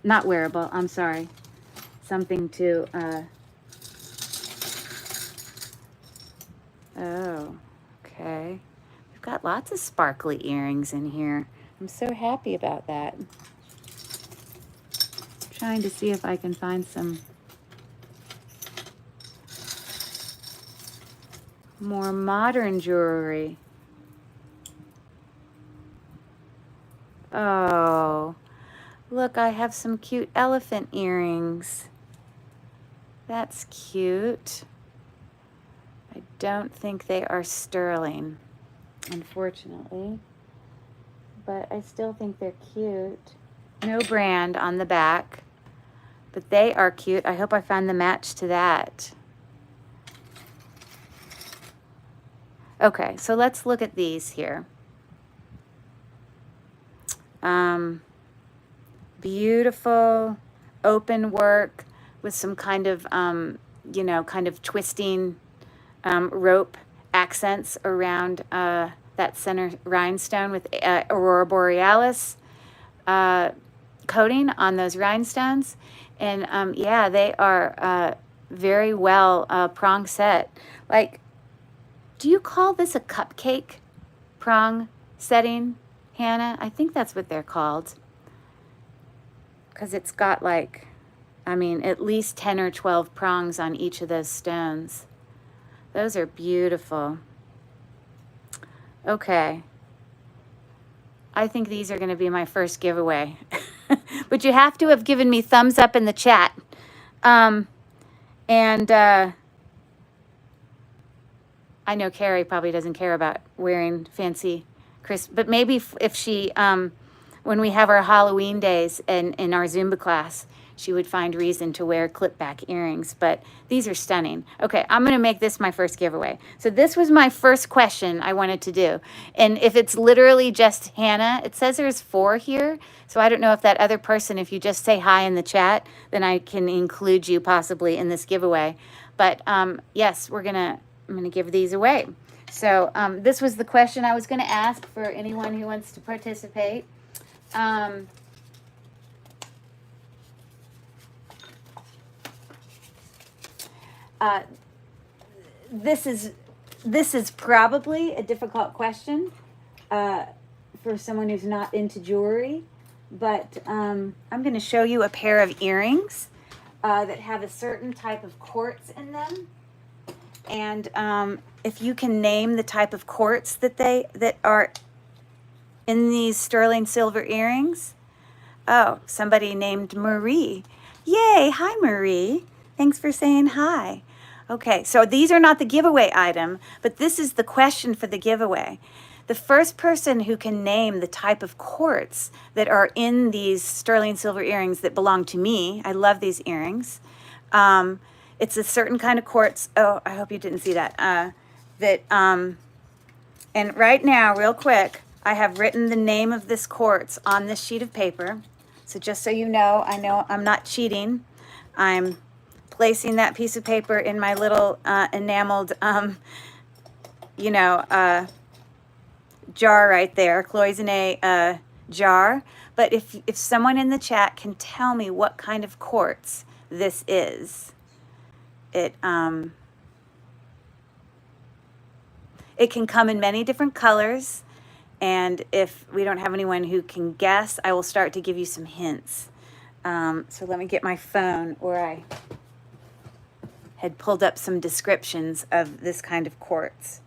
Not wearable, I'm sorry. Something to, oh, okay. We've got lots of sparkly earrings in here. I'm so happy about that. Trying to see if I can find some more modern jewelry. Oh, look, I have some cute elephant earrings. That's cute. I don't think they are sterling, unfortunately, but I still think they're cute. No brand on the back, but they are cute. I hope I found the match to that. Okay, so let's look at these here. Beautiful open work with some kind of, kind of twisting rope accents around that center rhinestone with Aurora Borealis coating on those rhinestones. And yeah, they are very well prong set. Like, do you call this a cupcake prong setting, Hannah? I think that's what they're called. Because it's got like, I mean, at least 10 or 12 prongs on each of those stones. Those are beautiful. Okay. I think these are going to be my first giveaway. But you have to have given me thumbs up in the chat. I know Carrie probably doesn't care about wearing fancy but maybe if she, when we have our Halloween days in our Zumba class, she would find reason to wear clip back earrings. But these are stunning. Okay, I'm going to make this my first giveaway. So this was my first question I wanted to do. And if it's literally just Hannah, it says there's 4 here. So I don't know if that other person, if you just say hi in the chat, then I can include you possibly in this giveaway. But yes, I'm going to give these away. So this was the question I was going to ask for anyone who wants to participate. This is probably a difficult question for someone who's not into jewelry, but I'm going to show you a pair of earrings that have a certain type of quartz in them. And if you can name the type of quartz that are in these sterling silver earrings. Oh, somebody named Marie. Yay, hi Marie. Thanks for saying hi. Okay, so these are not the giveaway item, but this is the question for the giveaway. The first person who can name the type of quartz that are in these sterling silver earrings that belong to me, I love these earrings. It's a certain kind of quartz. Oh, I hope you didn't see that. And right now, real quick, I have written the name of this quartz on this sheet of paper. So just so you know, I know I'm not cheating. I'm placing that piece of paper in my little enameled, jar right there, cloisonne jar. But if someone in the chat can tell me what kind of quartz this is, it can come in many different colors. And if we don't have anyone who can guess, I will start to give you some hints. So let me get my phone where I had pulled up some descriptions of this kind of quartz.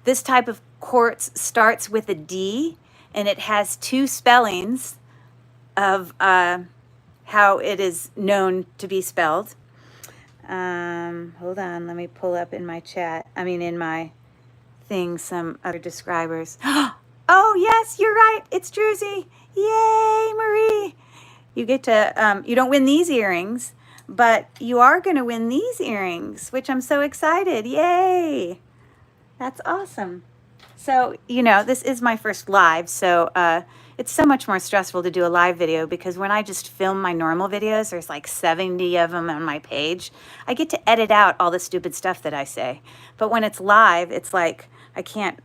This type of quartz starts with a D, and it has two spellings of how it is known to be spelled. Hold on, let me pull up in my chat. I mean, in my thing, some other describers. Oh, yes, you're right. It's Druzy. Yay, Marie. You get to, you don't win these earrings, but you are going to win these earrings, which I'm so excited. Yay. That's awesome. So, you know, this is my first live, so it's so much more stressful to do a live video because when I just film my normal videos, there's like 70 of them on my page. I get to edit out all the stupid stuff that I say. But when it's live, it's like I can't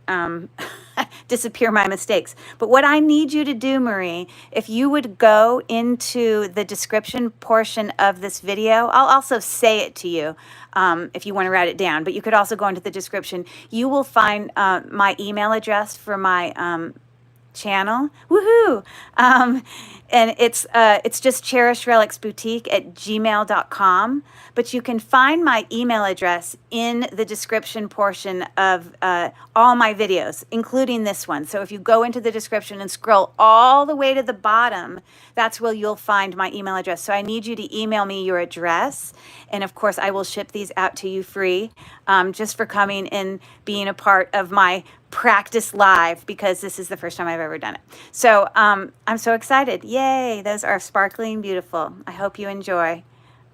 disappear my mistakes. But what I need you to do, Marie, if you would go into the description portion of this video, I'll also say it to you if you want to write it down, but you could also go into the description. You will find my email address for my channel. Woohoo! And it's just Cherished Relics Boutique at gmail.com. But you can find my email address in the description portion of all my videos, including this one. So if you go into the description and scroll all the way to the bottom, that's where you'll find my email address. So I need you to email me your address. And of course, I will ship these out to you free just for coming and being a part of my practice live, because this is the first time I've ever done it. So I'm so excited. Yay, those are sparkling beautiful. I hope you enjoy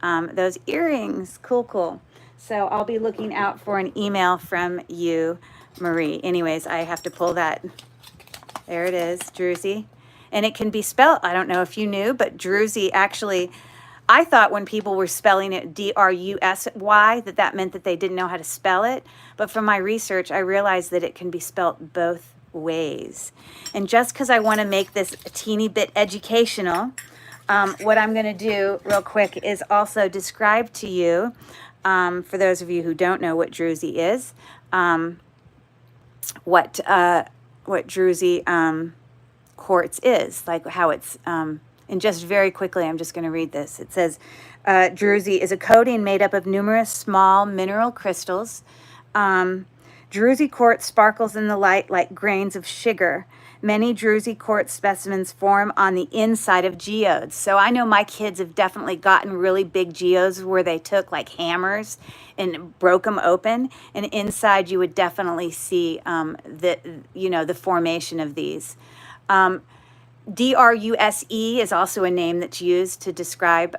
those earrings. Cool, cool. So I'll be looking out for an email from you, Marie. Anyways, I have to pull that. There it is, Druzy. And it can be spelled, I don't know if you knew, but Druzy actually, I thought when people were spelling it D-R-U-S-Y, that meant that they didn't know how to spell it. But from my research, I realized that it can be spelled both ways. And just because I want to make this a teeny bit educational, what I'm going to do real quick is also describe to you, for those of you who don't know what Druzy is, what Druzy quartz is, like how it's, and just very quickly, I'm just going to read this. It says, Druzy is a coating made up of numerous small mineral crystals. Druzy quartz sparkles in the light like grains of sugar. Many Druzy quartz specimens form on the inside of geodes. So I know my kids have definitely gotten really big geodes where they took like hammers and broke them open. And inside you would definitely see the formation of these. D-R-U-S-E is also a name that's used to describe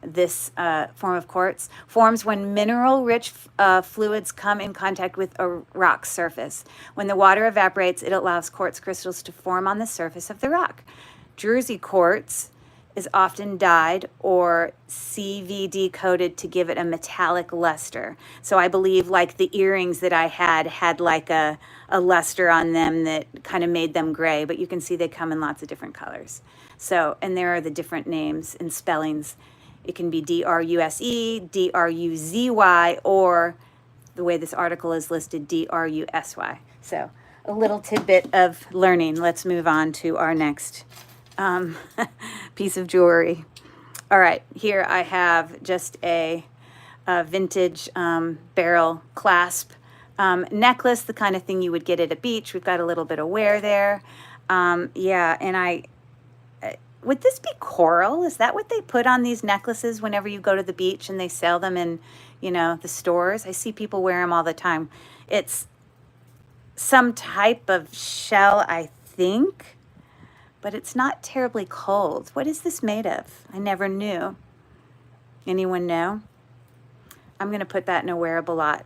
this form of quartz. Forms when mineral-rich fluids come in contact with a rock surface. When the water evaporates, it allows quartz crystals to form on the surface of the rock. Druzy quartz is often dyed or CVD coated to give it a metallic luster. So I believe like the earrings that I had like a luster on them that kind of made them gray, but you can see they come in lots of different colors. So, and there are the different names and spellings. It can be D-R-U-S-E, D-R-U-Z-Y, or the way this article is listed, D-R-U-S-Y. So a little tidbit of learning. Let's move on to our next piece of jewelry. All right, here I have just a vintage barrel clasp necklace, the kind of thing you would get at a beach. We've got a little bit of wear there. Yeah, and would this be coral? Is that what they put on these necklaces whenever you go to the beach and they sell them in, you know, the stores? I see people wear them all the time. It's some type of shell, I think, but it's not terribly cold. What is this made of? I never knew. Anyone know? I'm going to put that in a wearable lot.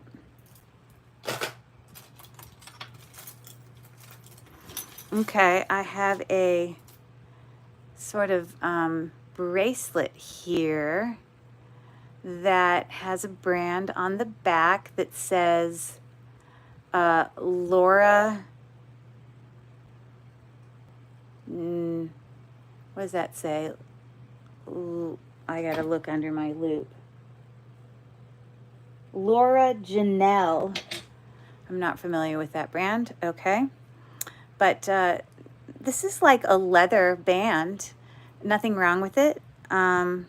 Okay, I have a sort of bracelet here that has a brand on the back that says Laura What does that say? Ooh, I gotta look under my loop. Laura Janelle. I'm not familiar with that brand. Okay. But this is like a leather band. Nothing wrong with it. And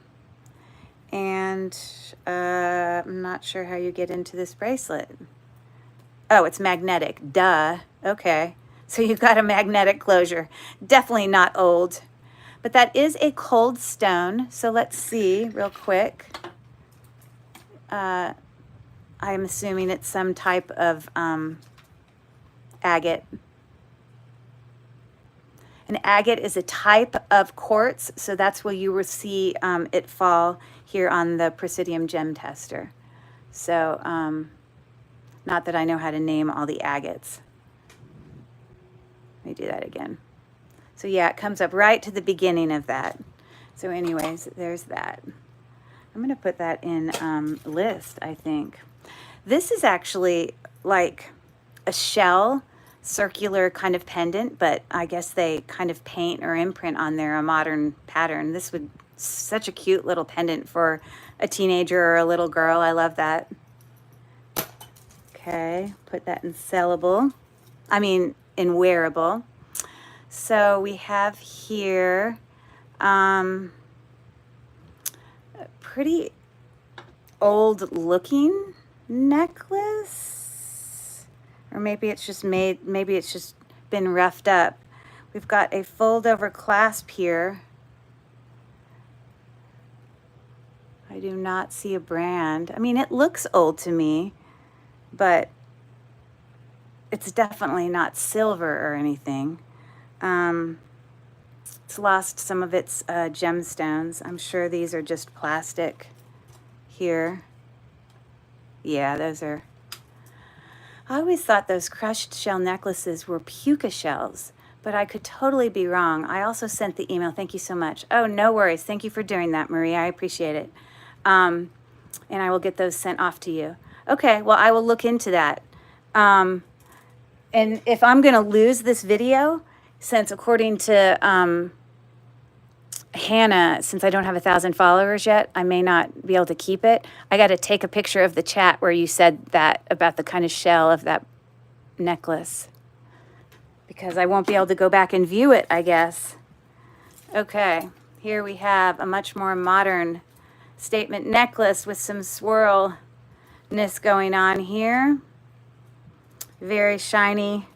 I'm not sure how you get into this bracelet. Oh, it's magnetic. Duh. Okay. So you've got a magnetic closure. Definitely not old. But that is a cold stone. So let's see real quick. I'm assuming it's some type of agate. An agate is a type of quartz, so that's where you will see it fall here on the Presidium Gem Tester. So, not that I know how to name all the agates. Let me do that again. So yeah, it comes up right to the beginning of that. So anyways, there's that. I'm gonna put that in list, I think. This is actually like a shell, circular kind of pendant, but I guess they kind of paint or imprint on there a modern pattern. This would such a cute little pendant for a teenager or a little girl. I love that. Okay, put that in sellable. I mean, in wearable. So we have here a pretty old looking necklace, or maybe it's just been roughed up. We've got a fold over clasp here. I do not see a brand. I mean, it looks old to me, but it's definitely not silver or anything. It's lost some of its gemstones. I'm sure these are just plastic here. Yeah, those are. I always thought those crushed shell necklaces were puka shells, but I could totally be wrong. I also sent the email. Thank you so much. Oh, no worries. Thank you for doing that, Maria. I appreciate it. And I will get those sent off to you. Okay, well, I will look into that. And if I'm going to lose this video, since according to Hannah, since I don't have 1,000 followers yet, I may not be able to keep it. I got to take a picture of the chat where you said that about the kind of shell of that necklace, because I won't be able to go back and view it, I guess. Okay, here we have a much more modern statement necklace with some swirlness going on here. Very shiny.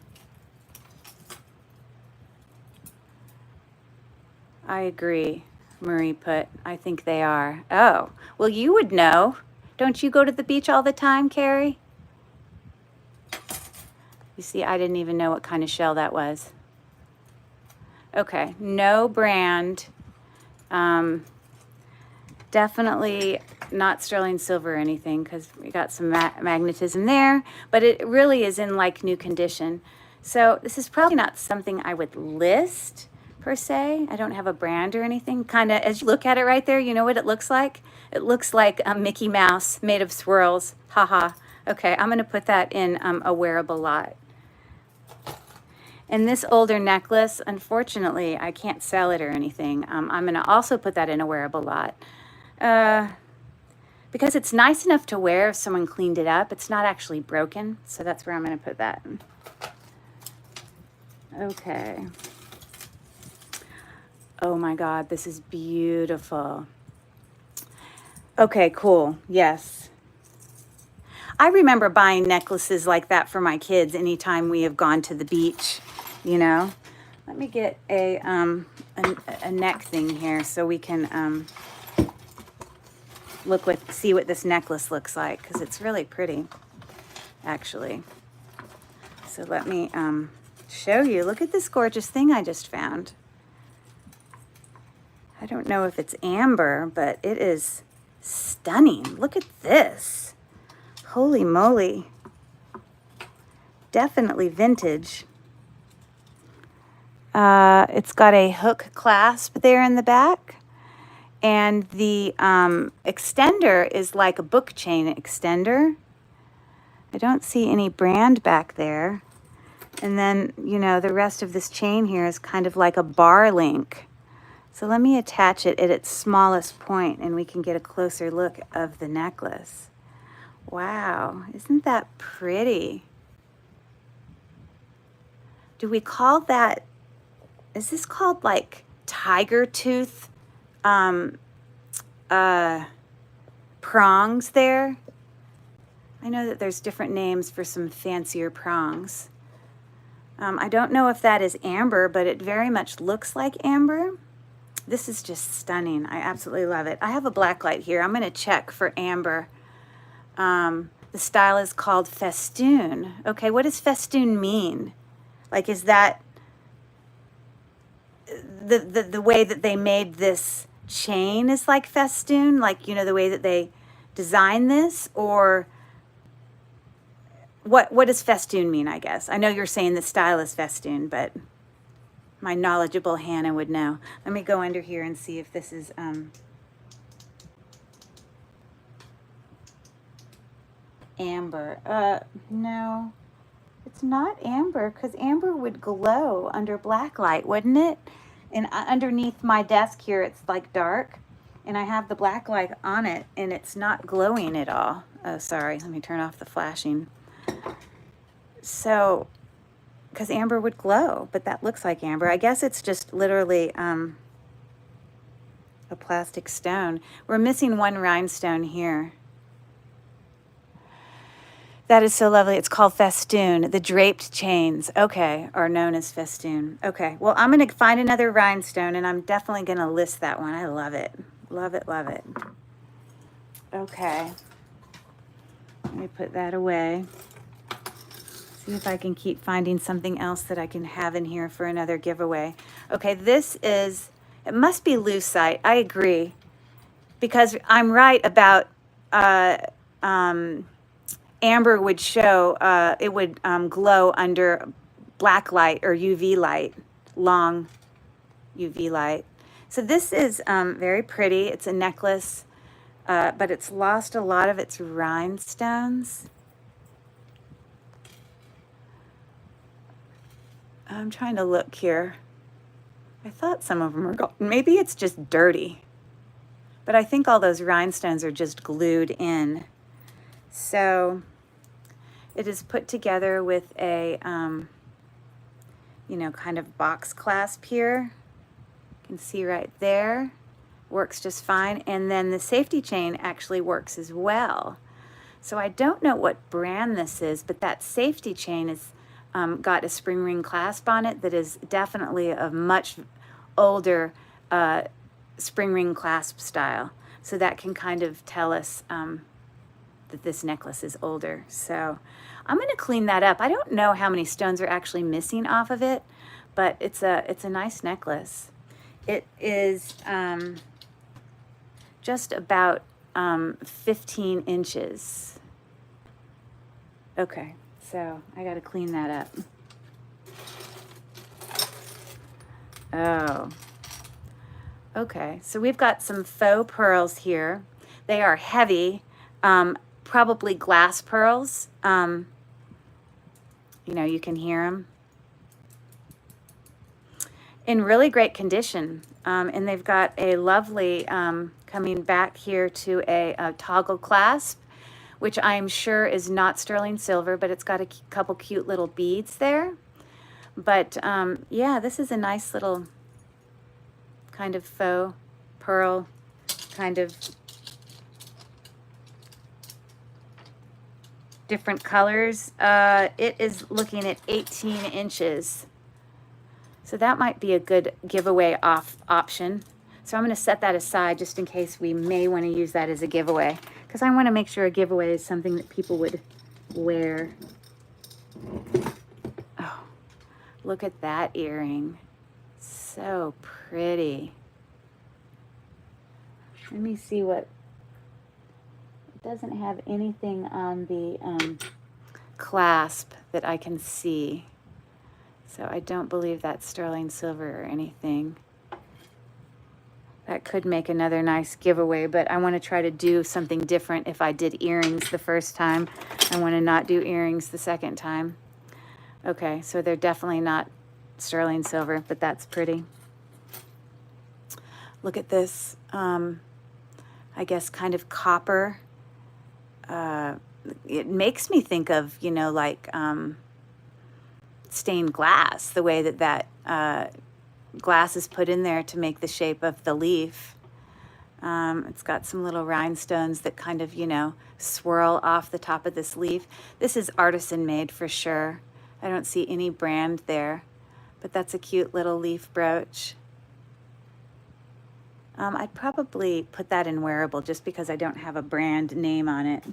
I agree, Marie put. I think they are. Oh, well, you would know. Don't you go to the beach all the time, Carrie? You see, I didn't even know what kind of shell that was. Okay, no brand. Definitely not sterling silver or anything, because we got some magnetism there, but it really is in like new condition. So this is probably not something I would list per se. I don't have a brand or anything. Kind of, as you look at it right there, you know what it looks like? It looks like a Mickey Mouse made of swirls. Haha. Okay, I'm going to put that in a wearable lot. And this older necklace, unfortunately, I can't sell it or anything. I'm going to also put that in a wearable lot. Because it's nice enough to wear if someone cleaned it up. It's not actually broken, so that's where I'm going to put that. Okay. Oh my God, this is beautiful. Okay, cool. Yes. I remember buying necklaces like that for my kids anytime we have gone to the beach, you know. Let me get a neck thing here so we can see what this necklace looks like, because it's really pretty, actually. So let me show you. Look at this gorgeous thing I just found. I don't know if it's amber, but it is stunning. Look at this. Holy moly. Definitely vintage. It's got a hook clasp there in the back. And the extender is like a book chain extender. I don't see any brand back there. And then, you know, the rest of this chain here is kind of like a bar link. So let me attach it at its smallest point and we can get a closer look of the necklace. Wow, isn't that pretty? Do we call that, is this called like tiger tooth prongs there? I know that there's different names for some fancier prongs. I don't know if that is amber, but it very much looks like amber. This is just stunning. I absolutely love it. I have a black light here. I'm going to check for amber. The style is called festoon. Okay, what does festoon mean? Like, is that the way that they made this chain is like festoon? Like, you know, the way that they designed this? Or what does festoon mean, I guess? I know you're saying the style is festoon, but my knowledgeable Hannah would know. Let me go under here and see if this is amber. No, it's not amber, because amber would glow under black light, wouldn't it? And underneath my desk here, it's like dark, and I have the black light on it, and it's not glowing at all. Oh, sorry, let me turn off the flashing. So, because amber would glow, but that looks like amber. I guess it's just literally a plastic stone. We're missing one rhinestone here. That is so lovely. It's called festoon. The draped chains, okay, are known as festoon. Okay, well, I'm going to find another rhinestone, and I'm definitely going to list that one. I love it. Love it, love it. Okay. Let me put that away. See if I can keep finding something else that I can have in here for another giveaway. Okay, this is, it must be lucite. I agree. Because I'm right about amber would show, it would glow under black light or UV light, long UV light. So this is very pretty. It's a necklace, but it's lost a lot of its rhinestones. I'm trying to look here. I thought some of them are gone. Maybe it's just dirty. But I think all those rhinestones are just glued in. So it is put together with a, you know, kind of box clasp here. You can see right there. Works just fine. And then the safety chain actually works as well. So I don't know what brand this is, but that safety chain is got a spring ring clasp on it that is definitely a much older spring ring clasp style. So that can kind of tell us that this necklace is older. So I'm going to clean that up. I don't know how many stones are actually missing off of it, but it's a nice necklace. It is just about 15 inches. Okay. So I got to clean that up. Oh. Okay, so we've got some faux pearls here. They are heavy, probably glass pearls. You know, you can hear them. In really great condition. And they've got a lovely, coming back here to a toggle clasp, which I'm sure is not sterling silver, but it's got a couple cute little beads there. But yeah, this is a nice little kind of faux pearl, kind of different colors. It is looking at 18 inches. So that might be a good giveaway option. So I'm going to set that aside just in case we may want to use that as a giveaway, because I want to make sure a giveaway is something that people would wear. Oh, look at that earring. So pretty. Let me see what, it doesn't have anything on the clasp that I can see. So I don't believe that's sterling silver or anything. That could make another nice giveaway, but I want to try to do something different. If I did earrings the first time, I want to not do earrings the second time. Okay, so they're definitely not sterling silver, but that's pretty. Look at this, I guess kind of copper. It makes me think of, you know, like stained glass, the way that glass is put in there to make the shape of the leaf. It's got some little rhinestones that kind of, you know, swirl off the top of this leaf. This is artisan made for sure. I don't see any brand there, but that's a cute little leaf brooch. I'd probably put that in wearable just because I don't have a brand name on it.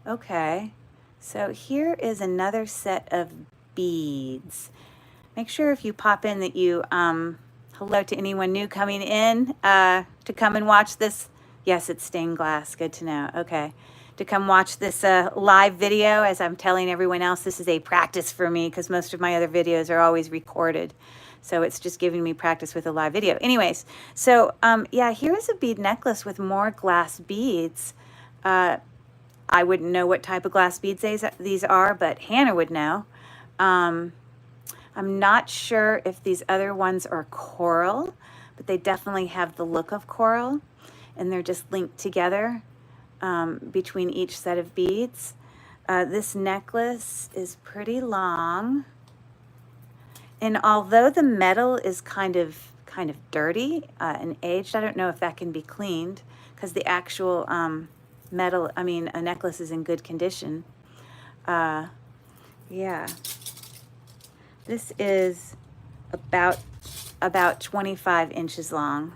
Okay, so here is another set of beads. Make sure if you pop in that you, hello to anyone new coming in to come and watch this. Yes, it's stained glass, good to know, okay. To come watch this live video. As I'm telling everyone else, this is a practice for me because most of my other videos are always recorded. So it's just giving me practice with a live video. Anyways, so yeah, here's a bead necklace with more glass beads. I wouldn't know what type of glass beads these are, but Hannah would know. I'm not sure if these other ones are coral, but they definitely have the look of coral, and they're just linked together between each set of beads. This necklace is pretty long, and although the metal is kind of dirty and aged, I don't know if that can be cleaned because the actual metal, I mean, a necklace is in good condition. Yeah. This is about 25 inches long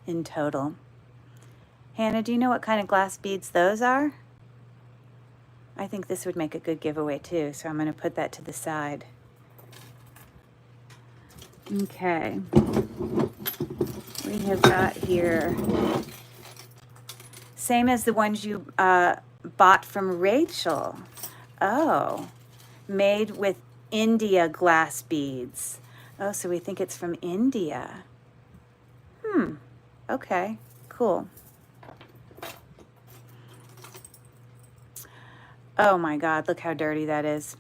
in total. Hannah, do you know what kind of glass beads those are? I think this would make a good giveaway too, so I'm going to put that to the side. Okay. We have got here, same as the ones you bought from Rachel. Oh, made with India glass beads. Oh, so we think it's from India. Okay, cool. Oh my God, look how dirty that is.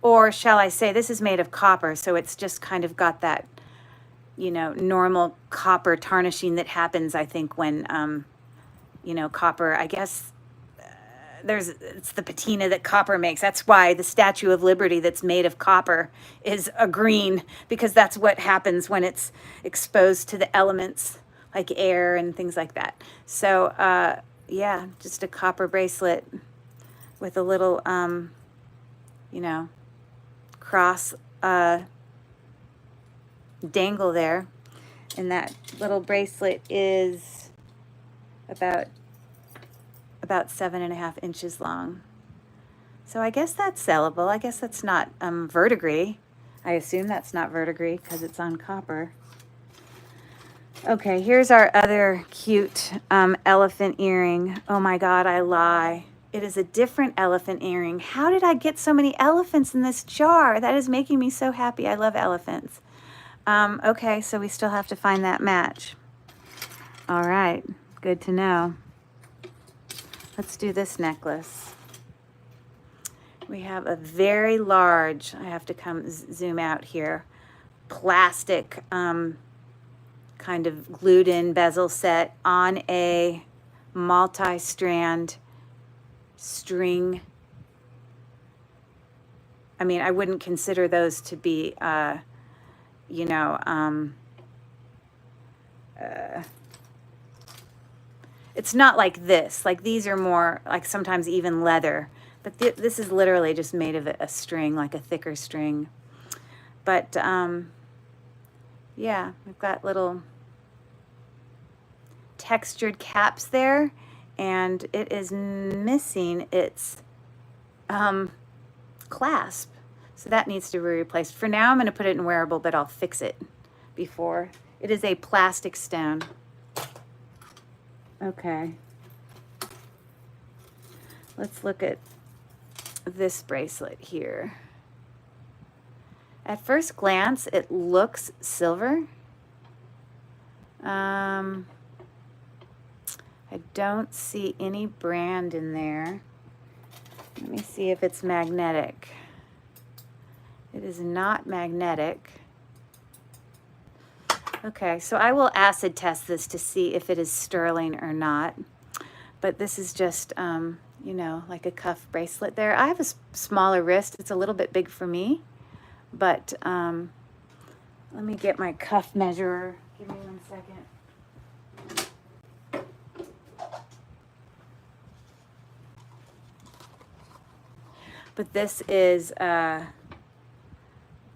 Or shall I say, this is made of copper, so it's just kind of got that, you know, normal copper tarnishing that happens, I think, when, you know, copper, I guess, it's the patina that copper makes. That's why the Statue of Liberty that's made of copper is a green, because that's what happens when it's exposed to the elements, like air and things like that. So, yeah, just a copper bracelet with a little, you know, cross dangle there. And that little bracelet is about 7.5 inches long. So I guess that's sellable. I guess that's not verdigris. I assume that's not verdigris because it's on copper. Okay, here's our other cute elephant earring. Oh my God, I lie. It is a different elephant earring. How did I get so many elephants in this jar? That is making me so happy. I love elephants. Okay, so we still have to find that match. All right, good to know. Let's do this necklace. We have a very large, I have to come zoom out here, plastic kind of glued in bezel set on a multi-strand string. I mean, I wouldn't consider those to be, you know, it's not like this. Like these are more like sometimes even leather, but this is literally just made of a string, like a thicker string. But yeah, we've got little textured caps there, and it is missing its clasp. So that needs to be replaced. For now, I'm going to put it in wearable, but I'll fix it before. It is a plastic stone. Okay. Let's look at this bracelet here. At first glance, it looks silver. I don't see any brand in there. Let me see if it's magnetic. It is not magnetic. Okay, so I will acid test this to see if it is sterling or not. But this is just, you know, like a cuff bracelet there. I have a smaller wrist. It's a little bit big for me. But let me get my cuff measurer. Give me 1 second. But this is, yeah,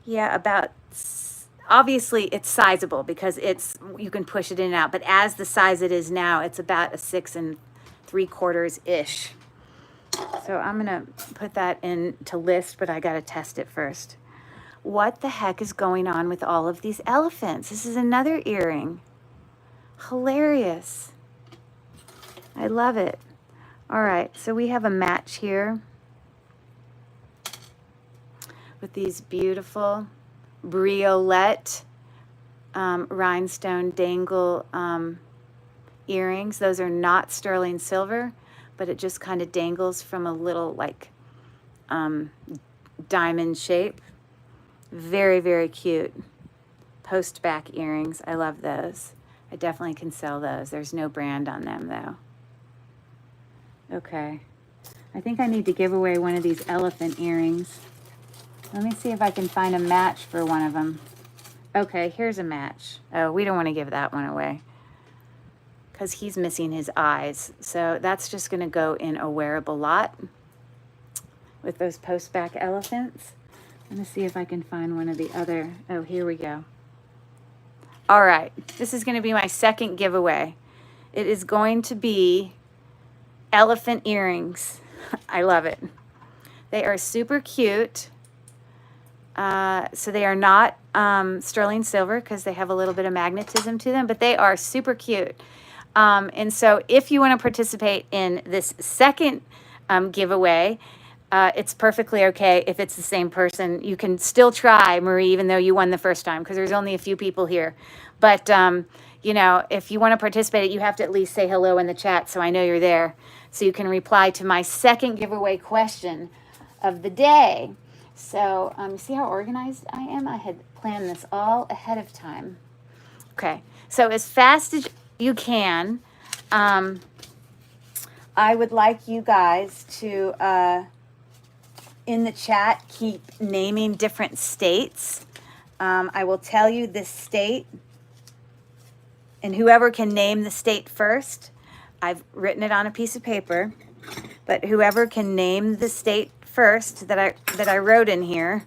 about, obviously it's sizable because it's, you can push it in and out. But as the size it is now, it's about a 6 3/4-ish. So I'm going to put that into list, but I got to test it first. What the heck is going on with all of these elephants? This is another earring. Hilarious. I love it. All right, so we have a match here with these beautiful briolette rhinestone dangle earrings. Those are not sterling silver, but it just kind of dangles from a little like diamond shape. Very, very cute. Post back earrings. I love those. I definitely can sell those. There's no brand on them though. Okay. I think I need to give away one of these elephant earrings. Let me see if I can find a match for one of them. Okay, here's a match. Oh, we don't want to give that one away because he's missing his eyes. So that's just going to go in a wearable lot with those post back elephants. I'm going to see if I can find one of the other. Oh, here we go. All right. This is going to be my second giveaway. It is going to be elephant earrings. I love it. They are super cute. So they are not sterling silver because they have a little bit of magnetism to them, but they are super cute. And so if you want to participate in this second giveaway, it's perfectly okay if it's the same person. You can still try, Marie, even though you won the first time, because there's only a few people here. But, you know, if you want to participate, you have to at least say hello in the chat so I know you're there. So you can reply to my second giveaway question of the day. So you see how organized I am? I had planned this all ahead of time. Okay, so as fast as you can, I would like you guys to, in the chat, keep naming different states. I will tell you this state, and whoever can name the state first, I've written it on a piece of paper, but whoever can name the state first that I wrote in here,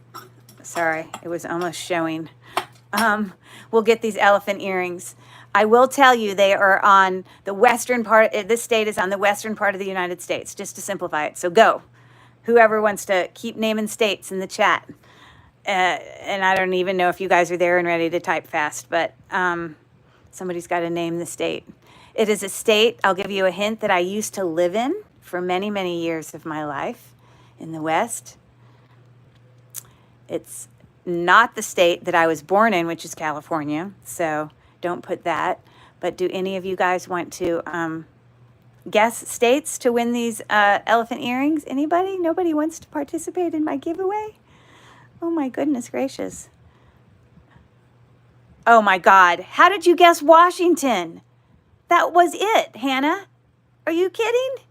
sorry, it was almost showing, we'll get these elephant earrings. I will tell you they are on the western part, this state is on the western part of the United States, just to simplify it. So go. Whoever wants to keep naming states in the chat. And I don't even know if you guys are there and ready to type fast, but somebody's got to name the state. It is a state, I'll give you a hint, that I used to live in for many, many years of my life in the West. It's not the state that I was born in, which is California, so don't put that. But do any of you guys want to guess states to win these elephant earrings? Anybody? Nobody wants to participate in my giveaway? Oh my goodness gracious. Oh my God. How did you guess Washington? That was it, Hannah. Are you kidding?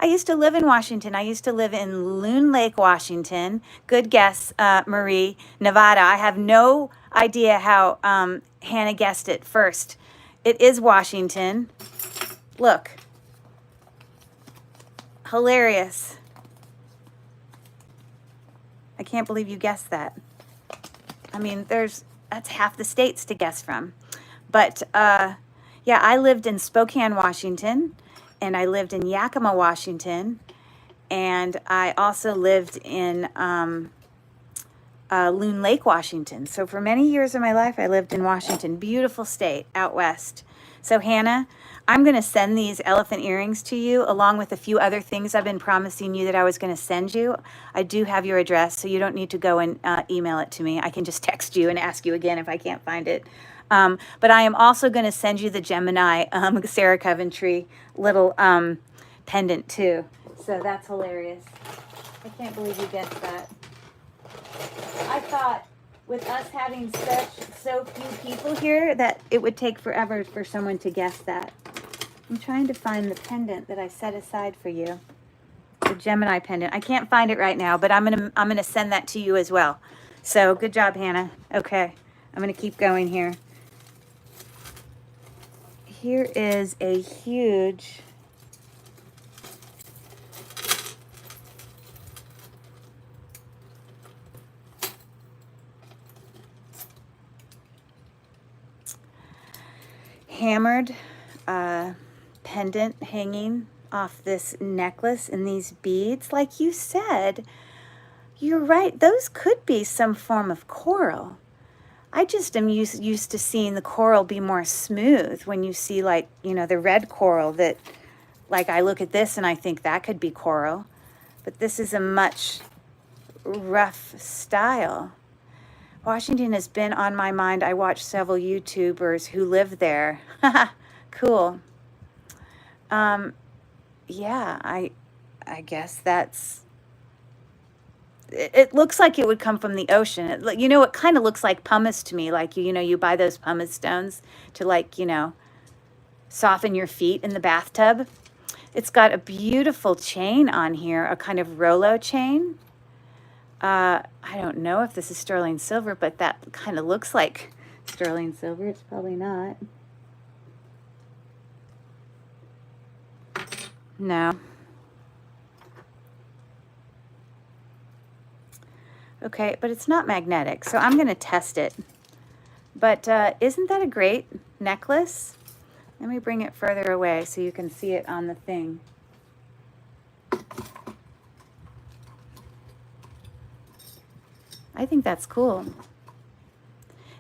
I used to live in Washington. I used to live in Loon Lake, Washington. Good guess, Marie. Nevada. I have no idea how Hannah guessed it first. It is Washington. Look. Hilarious. I can't believe you guessed that. I mean, that's half the states to guess from. But yeah, I lived in Spokane, Washington, and I lived in Yakima, Washington, and I also lived in Loon Lake, Washington. So for many years of my life, I lived in Washington. Beautiful state out west. So Hannah, I'm going to send these elephant earrings to you along with a few other things I've been promising you that I was going to send you. I do have your address, so you don't need to go and email it to me. I can just text you and ask you again if I can't find it. But I am also going to send you the Gemini Sarah Coventry little pendant too. So that's hilarious. I can't believe you guessed that. I thought with us having so few people here that it would take forever for someone to guess that. I'm trying to find the pendant that I set aside for you. The Gemini pendant. I can't find it right now, but I'm gonna send that to you as well. So good job, Hannah. Okay, I'm gonna keep going here. Here is a huge hammered pendant hanging off this necklace and these beads. Like you said, you're right. Those could be some form of coral. I just am used to seeing the coral be more smooth when you see, like, you know, the red coral that, like, I look at this and I think that could be coral. But this is a much rough style. Washington has been on my mind. I watch several YouTubers who live there. Cool. Yeah, I guess that's... It looks like it would come from the ocean. You know, it kind of looks like pumice to me. Like, you know, you buy those pumice stones to, like, you know, soften your feet in the bathtub. It's got a beautiful chain on here, a kind of Rolo chain. I don't know if this is sterling silver, but that kind of looks like sterling silver. It's probably not. No. Okay, but it's not magnetic, so I'm going to test it. But isn't that a great necklace? Let me bring it further away so you can see it on the thing. I think that's cool.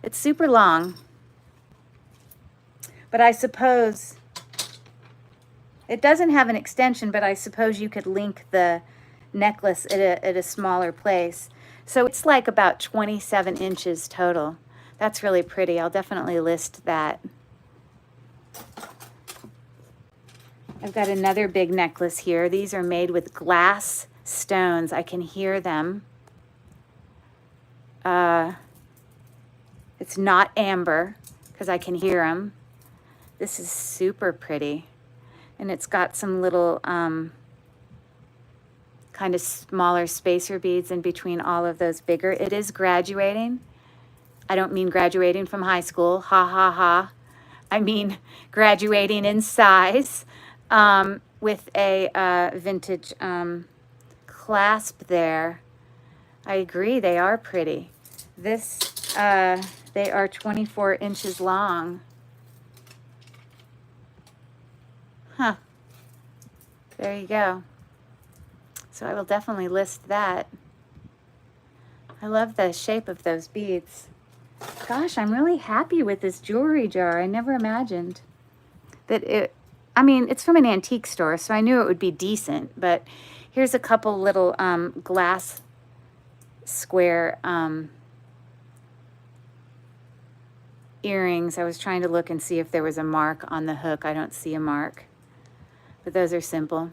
It's super long, but I suppose it doesn't have an extension, but I suppose you could link the necklace at a smaller place. So it's like about 27 inches total. That's really pretty. I'll definitely list that. I've got another big necklace here. These are made with glass stones. I can hear them. It's not amber because I can hear them. This is super pretty. And it's got some little kind of smaller spacer beads in between all of those bigger. It is graduating. I don't mean graduating from high school. Ha, ha, ha. I mean graduating in size with a vintage clasp there. I agree, they are pretty. This, they are 24 inches long. Huh. There you go. So I will definitely list that. I love the shape of those beads. Gosh, I'm really happy with this jewelry jar. I never imagined that it, I mean, it's from an antique store, so I knew it would be decent, but here's a couple little glass square earrings. I was trying to look and see if there was a mark on the hook. I don't see a mark, but those are simple.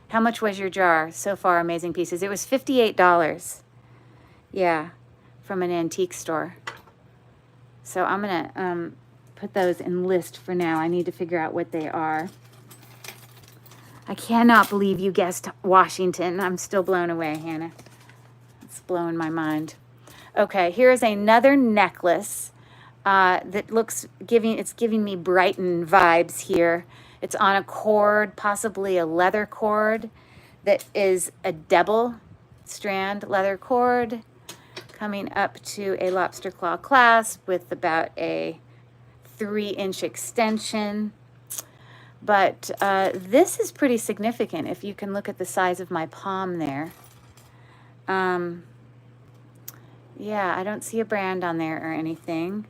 How much was your jar? So far, amazing pieces. It was $58. Yeah, from an antique store. So I'm gonna put those in list for now. I need to figure out what they are. I cannot believe you guessed Washington. I'm still blown away, Hannah. It's blowing my mind. Okay, here's another necklace that looks it's giving me Brighton vibes here. It's on a cord, possibly a leather cord that is a double strand leather cord coming up to a lobster claw clasp with about a 3-inch extension. But this is pretty significant if you can look at the size of my palm there. Yeah, I don't see a brand on there or anything.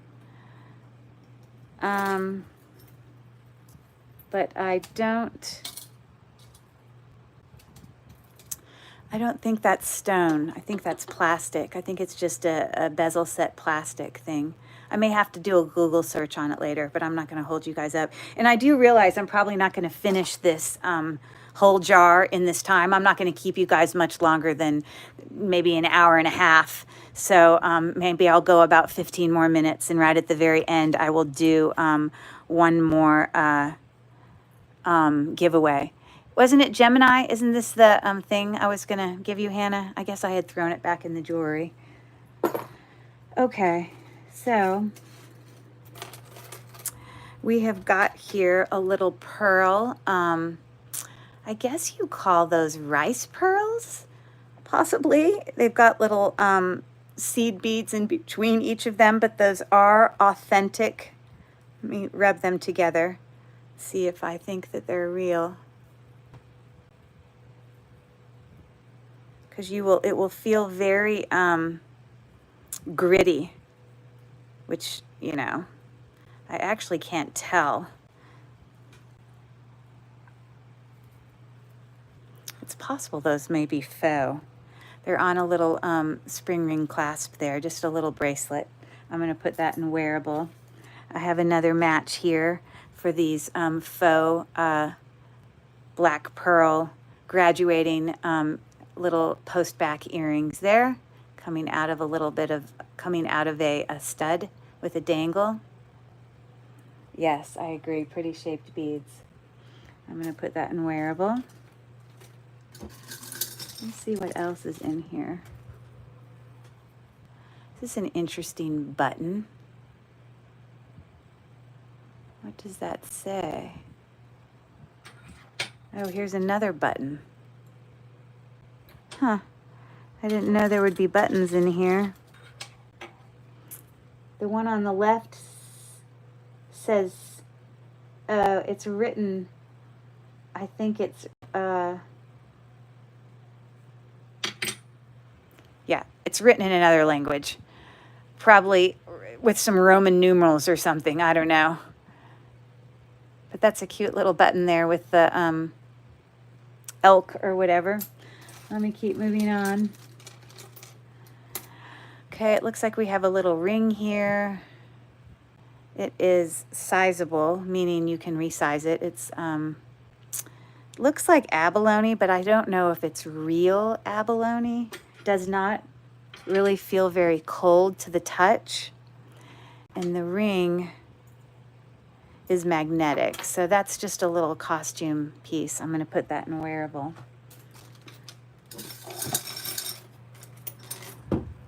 But I don't think that's stone. I think that's plastic. I think it's just a bezel set plastic thing. I may have to do a Google search on it later, but I'm not going to hold you guys up. And I do realize I'm probably not going to finish this whole jar in this time. I'm not going to keep you guys much longer than maybe an hour and a half. So maybe I'll go about 15 more minutes, and right at the very end, I will do one more giveaway. Wasn't it Gemini? Isn't this the thing I was going to give you, Hannah? I guess I had thrown it back in the jewelry. Okay, so we have got here a little pearl. I guess you call those rice pearls, possibly. They've got little seed beads in between each of them, but those are authentic. Let me rub them together, see if I think that they're real. Because it will feel very gritty, which, you know, I actually can't tell. It's possible those may be faux. They're on a little spring ring clasp there, just a little bracelet. I'm going to put that in wearable. I have another match here for these faux black pearl graduating little post back earrings there, coming out of a stud with a dangle. Yes, I agree. Pretty shaped beads. I'm going to put that in wearable. Let's see what else is in here. This is an interesting button. What does that say? Oh, here's another button. Huh. I didn't know there would be buttons in here. The one on the left says, it's written, I think it's, yeah, it's written in another language. Probably with some Roman numerals or something, I don't know. But that's a cute little button there with the elk or whatever. Let me keep moving on. Okay, it looks like we have a little ring here. It is sizable, meaning you can resize it. It's looks like abalone, but I don't know if it's real abalone. Does not really feel very cold to the touch. And the ring is magnetic, so that's just a little costume piece. I'm going to put that in wearable.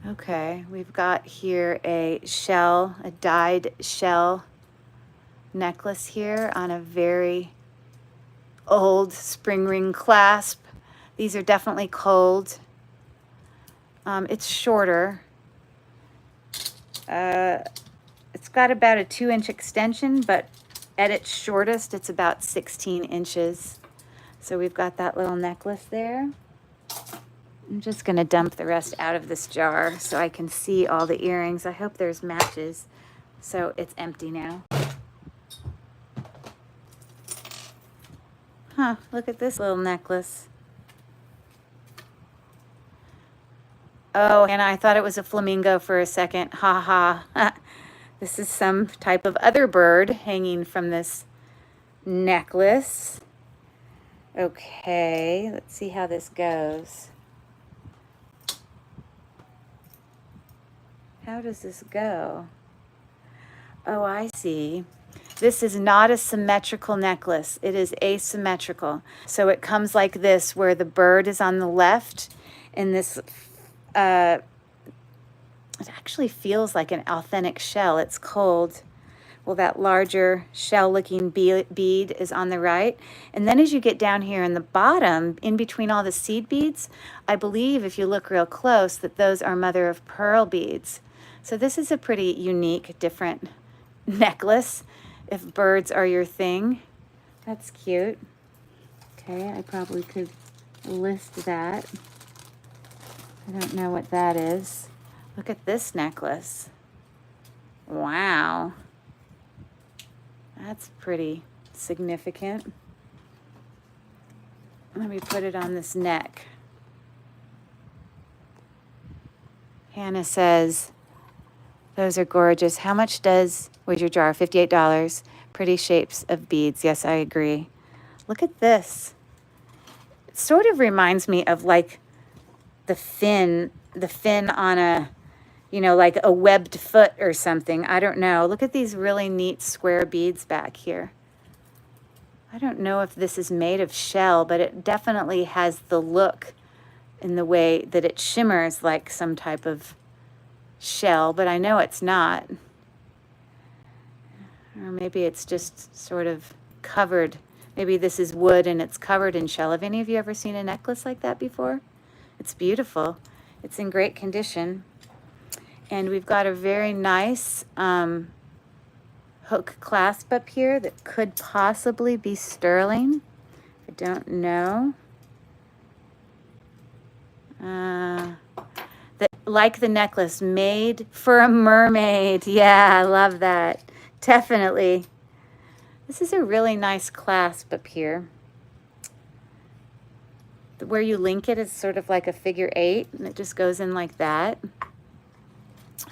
Okay, we've got here a shell, a dyed shell necklace here on a very old spring ring clasp. These are definitely cold. It's shorter. It's got about a 2-inch extension, but at its shortest, it's about 16 inches. So we've got that little necklace there. I'm just going to dump the rest out of this jar so I can see all the earrings. I hope there's matches. So it's empty now. Huh, look at this little necklace. Oh, and I thought it was a flamingo for a second. Ha ha. This is some type of other bird hanging from this necklace. Okay, let's see how this goes. How does this go? Oh, I see. This is not a symmetrical necklace. It is asymmetrical. So it comes like this, where the bird is on the left, and this, it actually feels like an authentic shell. It's cold. Well, that larger shell-looking bead is on the right. And then as you get down here in the bottom, in between all the seed beads, I believe if you look real close that those are mother of pearl beads. So this is a pretty unique, different necklace, if birds are your thing. That's cute. Okay, I probably could list that. I don't know what that is. Look at this necklace. Wow. That's pretty significant. Let me put it on this neck. Hannah says, those are gorgeous. How much was your jar? $58. Pretty shapes of beads. Yes, I agree. Look at this. It sort of reminds me of like the fin on a, you know, like a webbed foot or something. I don't know. Look at these really neat square beads back here. I don't know if this is made of shell, but it definitely has the look in the way that it shimmers like some type of shell, but I know it's not. Or maybe it's just sort of covered. Maybe this is wood and it's covered in shell. Have any of you ever seen a necklace like that before? It's beautiful. It's in great condition. And we've got a very nice hook clasp up here that could possibly be sterling. I don't know. Like the necklace, made for a mermaid. Yeah, I love that. Definitely. This is a really nice clasp up here. Where you link it is sort of like a figure 8, and it just goes in like that.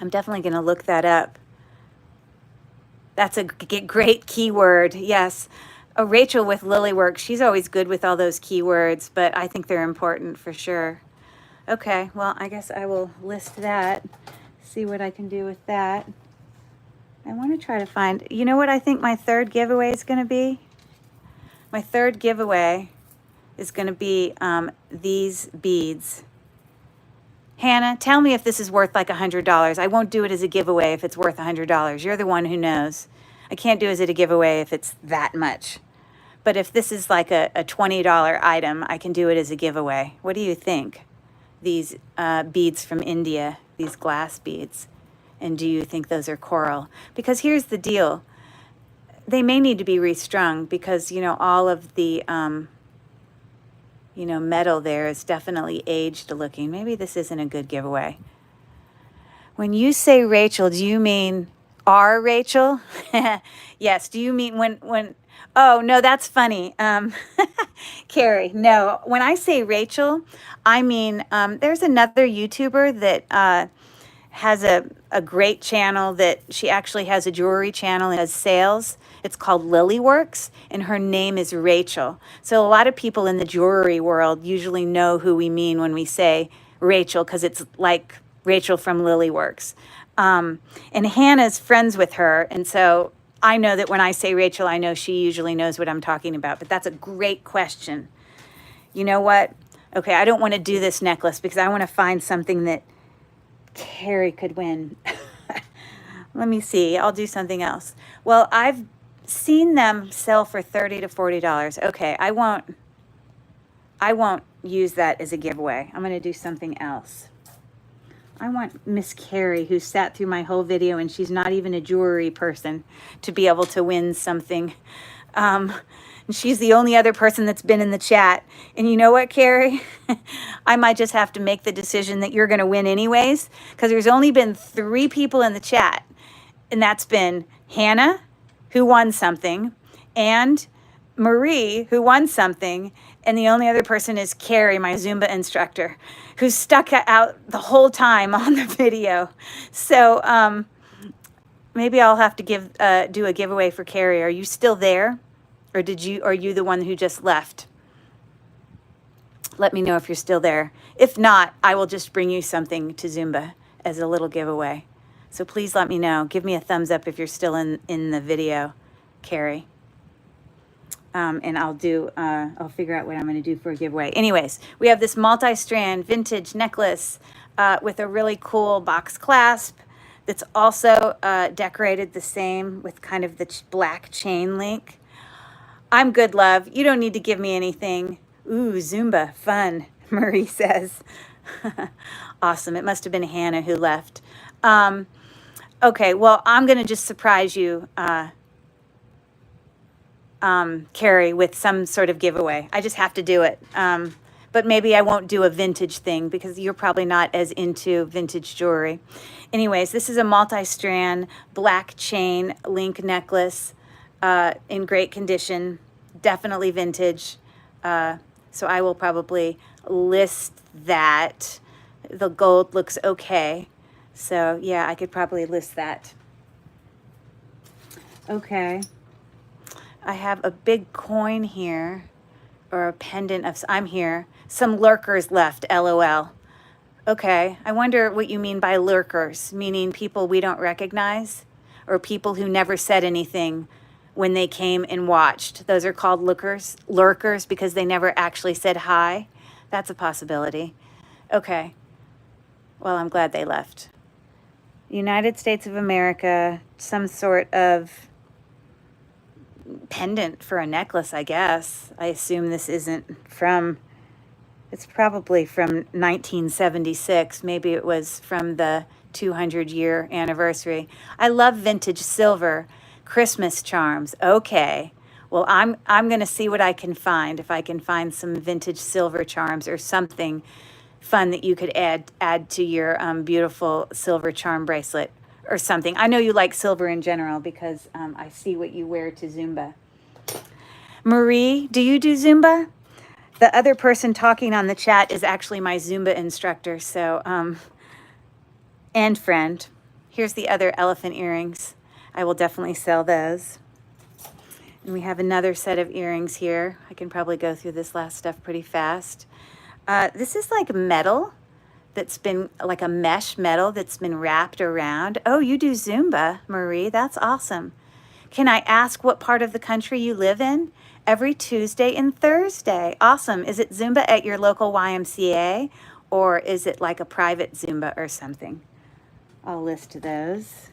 I'm definitely going to look that up. That's a great keyword. Yes. Rachel with Lilyworks, she's always good with all those keywords, but I think they're important for sure. Okay, well, I guess I will list that, see what I can do with that. I want to try to find, you know what I think my third giveaway is going to be? My third giveaway is going to be these beads. Hannah, tell me if this is worth like $100. I won't do it as a giveaway if it's worth $100. You're the one who knows. I can't do it as a giveaway if it's that much. But if this is like a $20 item, I can do it as a giveaway. What do you think? These beads from India, these glass beads. And do you think those are coral? Because here's the deal. They may need to be restrung because, you know, all of the, you know, metal there is definitely aged looking. Maybe this isn't a good giveaway. When you say Rachel, do you mean our Rachel? Yes. Do you mean when, oh, no, that's funny. Carrie, no. When I say Rachel, I mean, there's another YouTuber that has a great channel that she actually has a jewelry channel and does sales. It's called Lilyworks, and her name is Rachel. So a lot of people in the jewelry world usually know who we mean when we say Rachel, because it's like Rachel from Lilyworks. And Hannah's friends with her, and so I know that when I say Rachel, I know she usually knows what I'm talking about, but that's a great question. You know what? Okay, I don't want to do this necklace because I want to find something that Carrie could win. Let me see. I'll do something else. Well, I've seen them sell for $30 to $40. Okay, I won't use that as a giveaway. I'm going to do something else. I want Miss Carrie, who sat through my whole video and she's not even a jewelry person, to be able to win something. And she's the only other person that's been in the chat. And you know what, Carrie? I might just have to make the decision that you're going to win anyways, because there's only been 3 people in the chat. And that's been Hannah, who won something, and Marie, who won something, and the only other person is Carrie, my Zumba instructor, who stuck out the whole time on the video. So maybe I'll have to do a giveaway for Carrie. Are you still there? Or are you the one who just left? Let me know if you're still there. If not, I will just bring you something to Zumba as a little giveaway. So please let me know. Give me a thumbs up if you're still in the video, Carrie. And I'll figure out what I'm going to do for a giveaway. Anyways, we have this multi-strand vintage necklace with a really cool box clasp that's also decorated the same with kind of the black chain link. I'm good, love. You don't need to give me anything. Ooh, Zumba, fun, Marie says. Awesome. It must have been Hannah who left. Okay, well, I'm going to just surprise you, Carrie, with some sort of giveaway. I just have to do it. But maybe I won't do a vintage thing because you're probably not as into vintage jewelry. Anyways, this is a multi-strand black chain link necklace in great condition, definitely vintage. So I will probably list that. The gold looks okay. So yeah, I could probably list that. Okay. I have a big coin here. or a pendant of, I'm here. Some lurkers left, LOL. Okay, I wonder what you mean by lurkers, meaning people we don't recognize or people who never said anything when they came and watched. Those are called lurkers because they never actually said hi. That's a possibility. Okay, well, I'm glad they left. United States of America, some sort of pendant for a necklace, I guess. I assume this isn't from, it's probably from 1976. Maybe it was from the 200-year anniversary. I love vintage silver, Christmas charms. Okay. Well, I'm going to see what I can find, if I can find some vintage silver charms or something fun that you could add to your beautiful silver charm bracelet or something. I know you like silver in general because I see what you wear to Zumba. Marie, do you do Zumba? The other person talking on the chat is actually my Zumba instructor, so, and friend. Here's the other elephant earrings. I will definitely sell those. And we have another set of earrings here. I can probably go through this last stuff pretty fast. This is like metal that's been, like a mesh metal that's been wrapped around. Oh, you do Zumba, Marie. That's awesome. Can I ask what part of the country you live in? Every Tuesday and Thursday. Awesome. Is it Zumba at your local YMCA or is it like a private Zumba or something? I'll list those.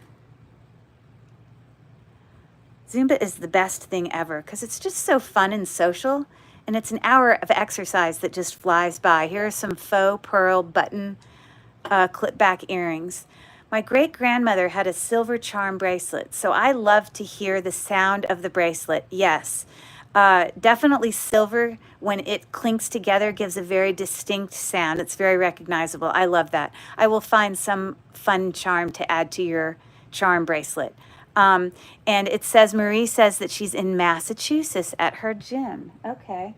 Zumba is the best thing ever because it's just so fun and social. And it's an hour of exercise that just flies by. Here are some faux pearl button clip back earrings. My great-grandmother had a silver charm bracelet, so I love to hear the sound of the bracelet. Yes, definitely silver, when it clinks together, gives a very distinct sound. It's very recognizable. I love that. I will find some fun charm to add to your charm bracelet. And it says, Marie says that she's in Massachusetts at her gym. Okay,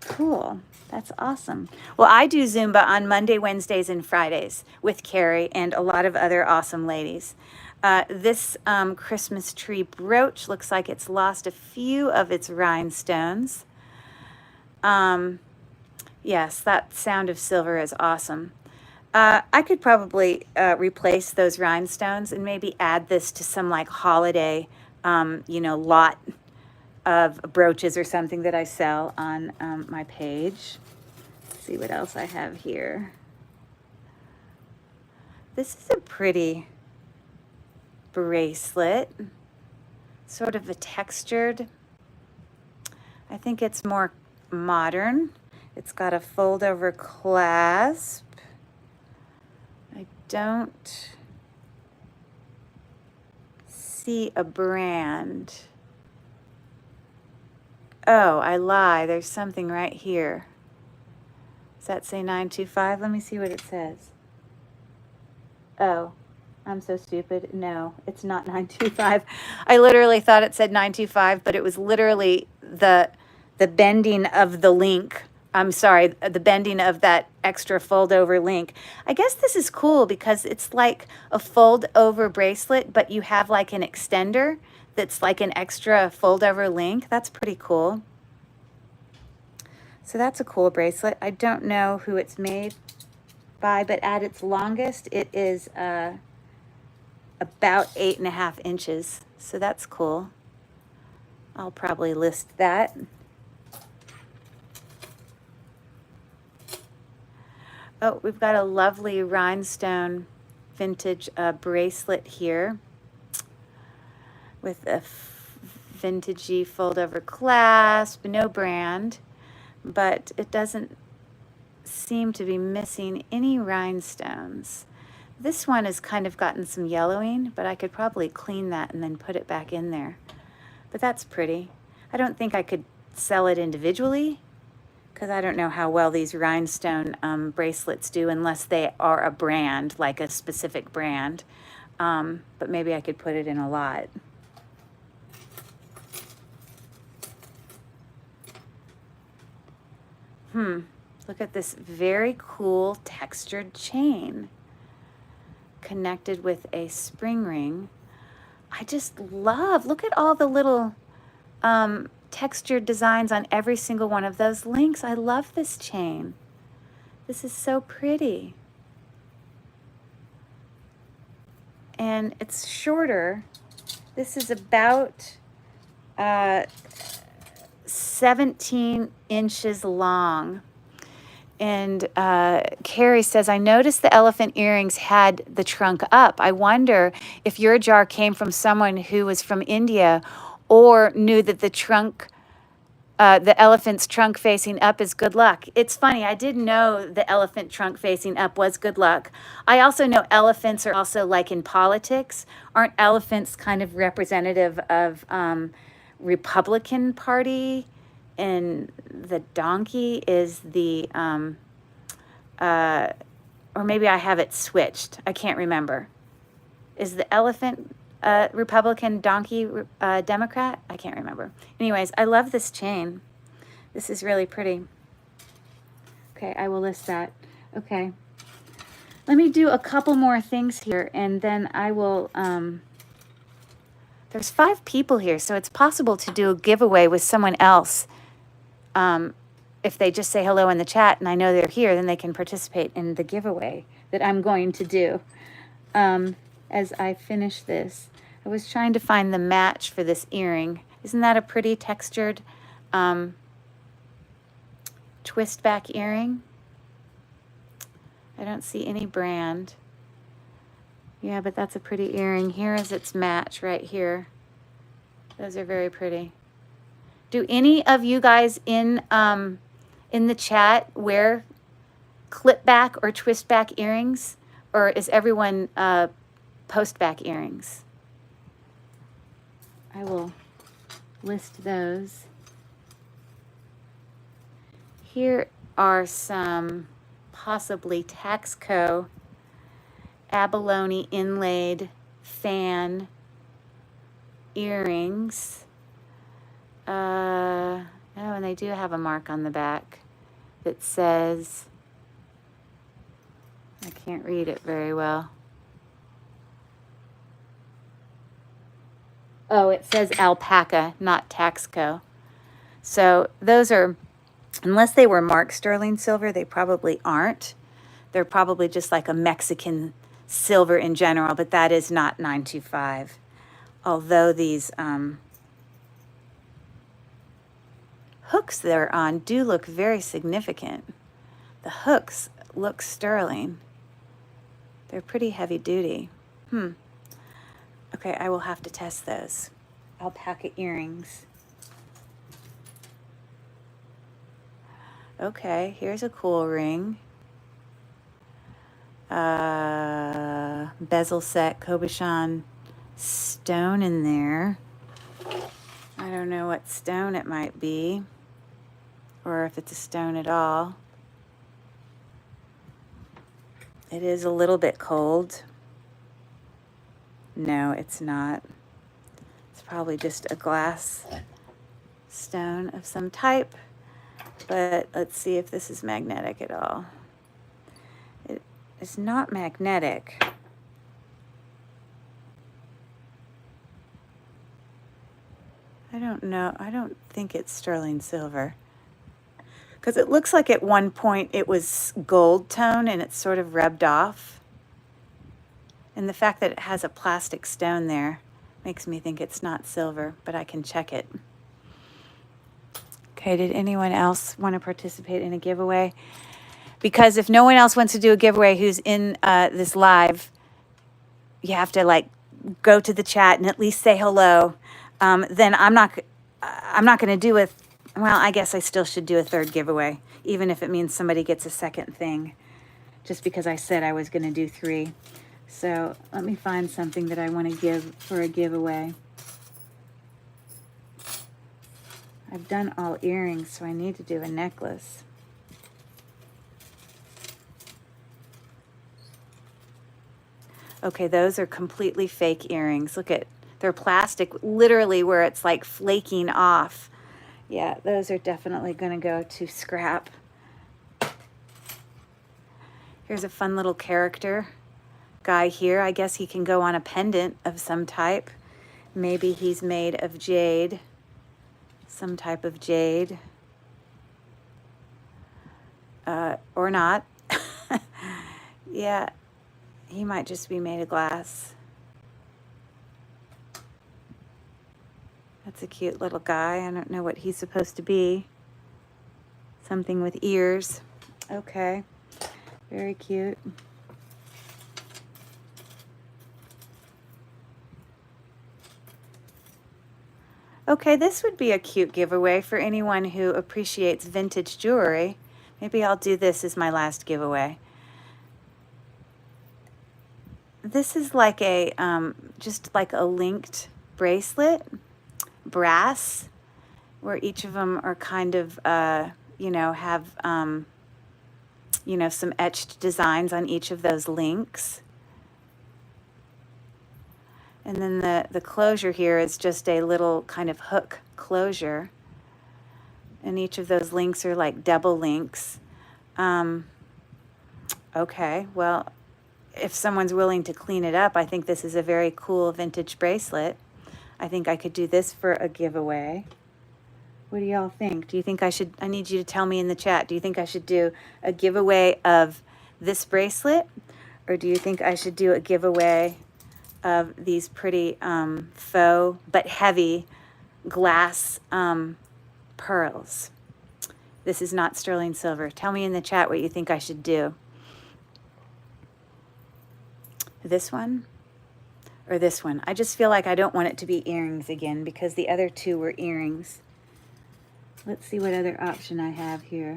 cool. That's awesome. Well, I do Zumba on Monday, Wednesdays, and Fridays with Carrie and a lot of other awesome ladies. This Christmas tree brooch looks like it's lost a few of its rhinestones. Yes, that sound of silver is awesome. I could probably replace those rhinestones and maybe add this to some like holiday, lot of brooches or something that I sell on my page. Let's see what else I have here. This is a pretty bracelet, sort of a textured. I think it's more modern. It's got a fold over clasp. I don't see a brand. Oh, I lie. There's something right here. Does that say 925? Let me see what it says. Oh, I'm so stupid. No, it's not 925. I literally thought it said 925, but it was literally the bending of the link. I'm sorry, the bending of that extra fold over link. I guess this is cool because it's like a fold over bracelet, but you have like an extender that's like an extra fold over link. That's pretty cool. So that's a cool bracelet. I don't know who it's made by, but at its longest, it is about 8.5 inches. So that's cool. I'll probably list that. Oh, we've got a lovely rhinestone vintage bracelet here with a vintagey fold over clasp, no brand, but it doesn't seem to be missing any rhinestones. This one has kind of gotten some yellowing, but I could probably clean that and then put it back in there. But that's pretty. I don't think I could sell it individually, because I don't know how well these rhinestone bracelets do unless they are a brand, like a specific brand. But maybe I could put it in a lot. Look at this very cool textured chain connected with a spring ring. I just love, look at all the little textured designs on every single one of those links. I love this chain. This is so pretty. And it's shorter. This is about 17 inches long. And Carrie says, I noticed the elephant earrings had the trunk up. I wonder if your jar came from someone who was from India or knew that the trunk, the elephant's trunk facing up is good luck. It's funny, I didn't know the elephant trunk facing up was good luck. I also know elephants are also like in politics. Aren't elephants kind of representative of Republican Party? And the donkey is the, or maybe I have it switched. I can't remember. Is the elephant Republican, donkey Democrat? I can't remember. Anyways, I love this chain. This is really pretty. Okay, I will list that. Okay. Let me do a couple more things here, and then I will, there's 5 people here, so it's possible to do a giveaway with someone else. If they just say hello in the chat and I know they're here, then they can participate in the giveaway that I'm going to do. As I finish this, I was trying to find the match for this earring. Isn't that a pretty textured twist back earring? I don't see any brand. Yeah, but that's a pretty earring. Here is its match right here. Those are very pretty. Do any of you guys in the chat wear clip back or twist back earrings, or is everyone post back earrings? I will list those. Here are some possibly Taxco abalone inlaid fan earrings. Oh, and they do have a mark on the back that says, I can't read it very well. Oh, it says alpaca, not Taxco. So those are, unless they were marked sterling silver, they probably aren't. They're probably just like a Mexican silver in general, but that is not 925. Although these hooks they're on do look very significant. The hooks look sterling. They're pretty heavy duty. Okay, I will have to test those. Alpaca earrings. Okay, here's a cool ring. Bezel set Cabochon stone in there. I don't know what stone it might be, or if it's a stone at all. It is a little bit cold. No, it's not. It's probably just a glass stone of some type, but let's see if this is magnetic at all. It is not magnetic. I don't know. I don't think it's sterling silver, because it looks like at one point it was gold tone and it's sort of rubbed off. And the fact that it has a plastic stone there makes me think it's not silver, but I can check it. Okay, did anyone else want to participate in a giveaway? Because if no one else wants to do a giveaway who's in this live, you have to like go to the chat and at least say hello. Then I'm not going to do it. Well, I guess I still should do a third giveaway, even if it means somebody gets a second thing, just because I said I was going to do 3. So let me find something that I want to give for a giveaway. I've done all earrings, so I need to do a necklace. Okay, those are completely fake earrings. Look at, they're plastic, literally where it's like flaking off. Yeah, those are definitely going to go to scrap. Here's a fun little character guy here. I guess he can go on a pendant of some type. Maybe he's made of jade. some type of jade. Or not. Yeah, he might just be made of glass. That's a cute little guy. I don't know what he's supposed to be. Something with ears. Okay, very cute. Okay, this would be a cute giveaway for anyone who appreciates vintage jewelry. Maybe I'll do this as my last giveaway. This is like a, just like a linked bracelet, brass, where each of them are kind of, you know, have, you know, some etched designs on each of those links. And then the closure here is just a little kind of hook closure. And each of those links are like double links. Okay, well, if someone's willing to clean it up, I think this is a very cool vintage bracelet. I think I could do this for a giveaway. What do y'all think? Do you think I should, I need you to tell me in the chat, do you think I should do a giveaway of this bracelet? Or do you think I should do a giveaway of these pretty faux but heavy glass pearls? This is not sterling silver. Tell me in the chat what you think I should do. This one or this one? I just feel like I don't want it to be earrings again because the other two were earrings. Let's see what other option I have here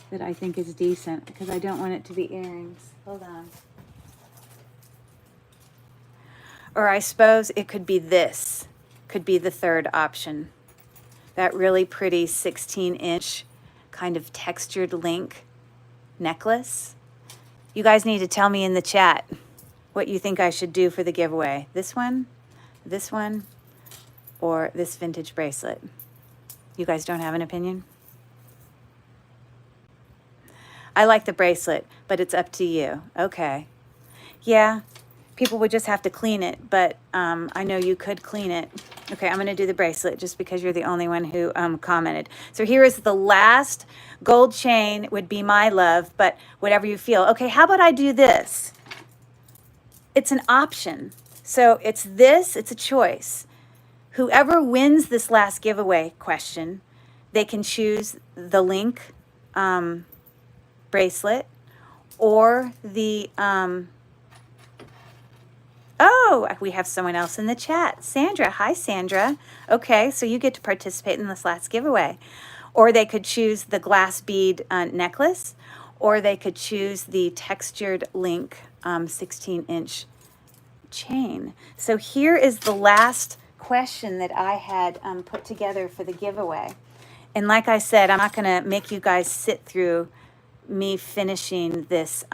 that I think is decent because I don't want it to be earrings. Hold on. Or I suppose it could be this. Could be the third option. That really pretty 16-inch kind of textured link necklace. You guys need to tell me in the chat what you think I should do for the giveaway. This one, or this vintage bracelet. You guys don't have an opinion? I like the bracelet, but it's up to you. Okay. Yeah, people would just have to clean it, but I know you could clean it. Okay, I'm going to do the bracelet just because you're the only one who commented. So here is the last gold chain would be my love, but whatever you feel. Okay, how about I do this? It's an option. So it's this, it's a choice. Whoever wins this last giveaway question, they can choose the link bracelet or the... Oh, we have someone else in the chat. Sandra. Hi, Sandra. Okay, so you get to participate in this last giveaway. Or they could choose the glass bead necklace, or they could choose the textured link 16-inch chain. So here is the last question that I had put together for the giveaway. And like I said, I'm not going to make you guys sit through me finishing this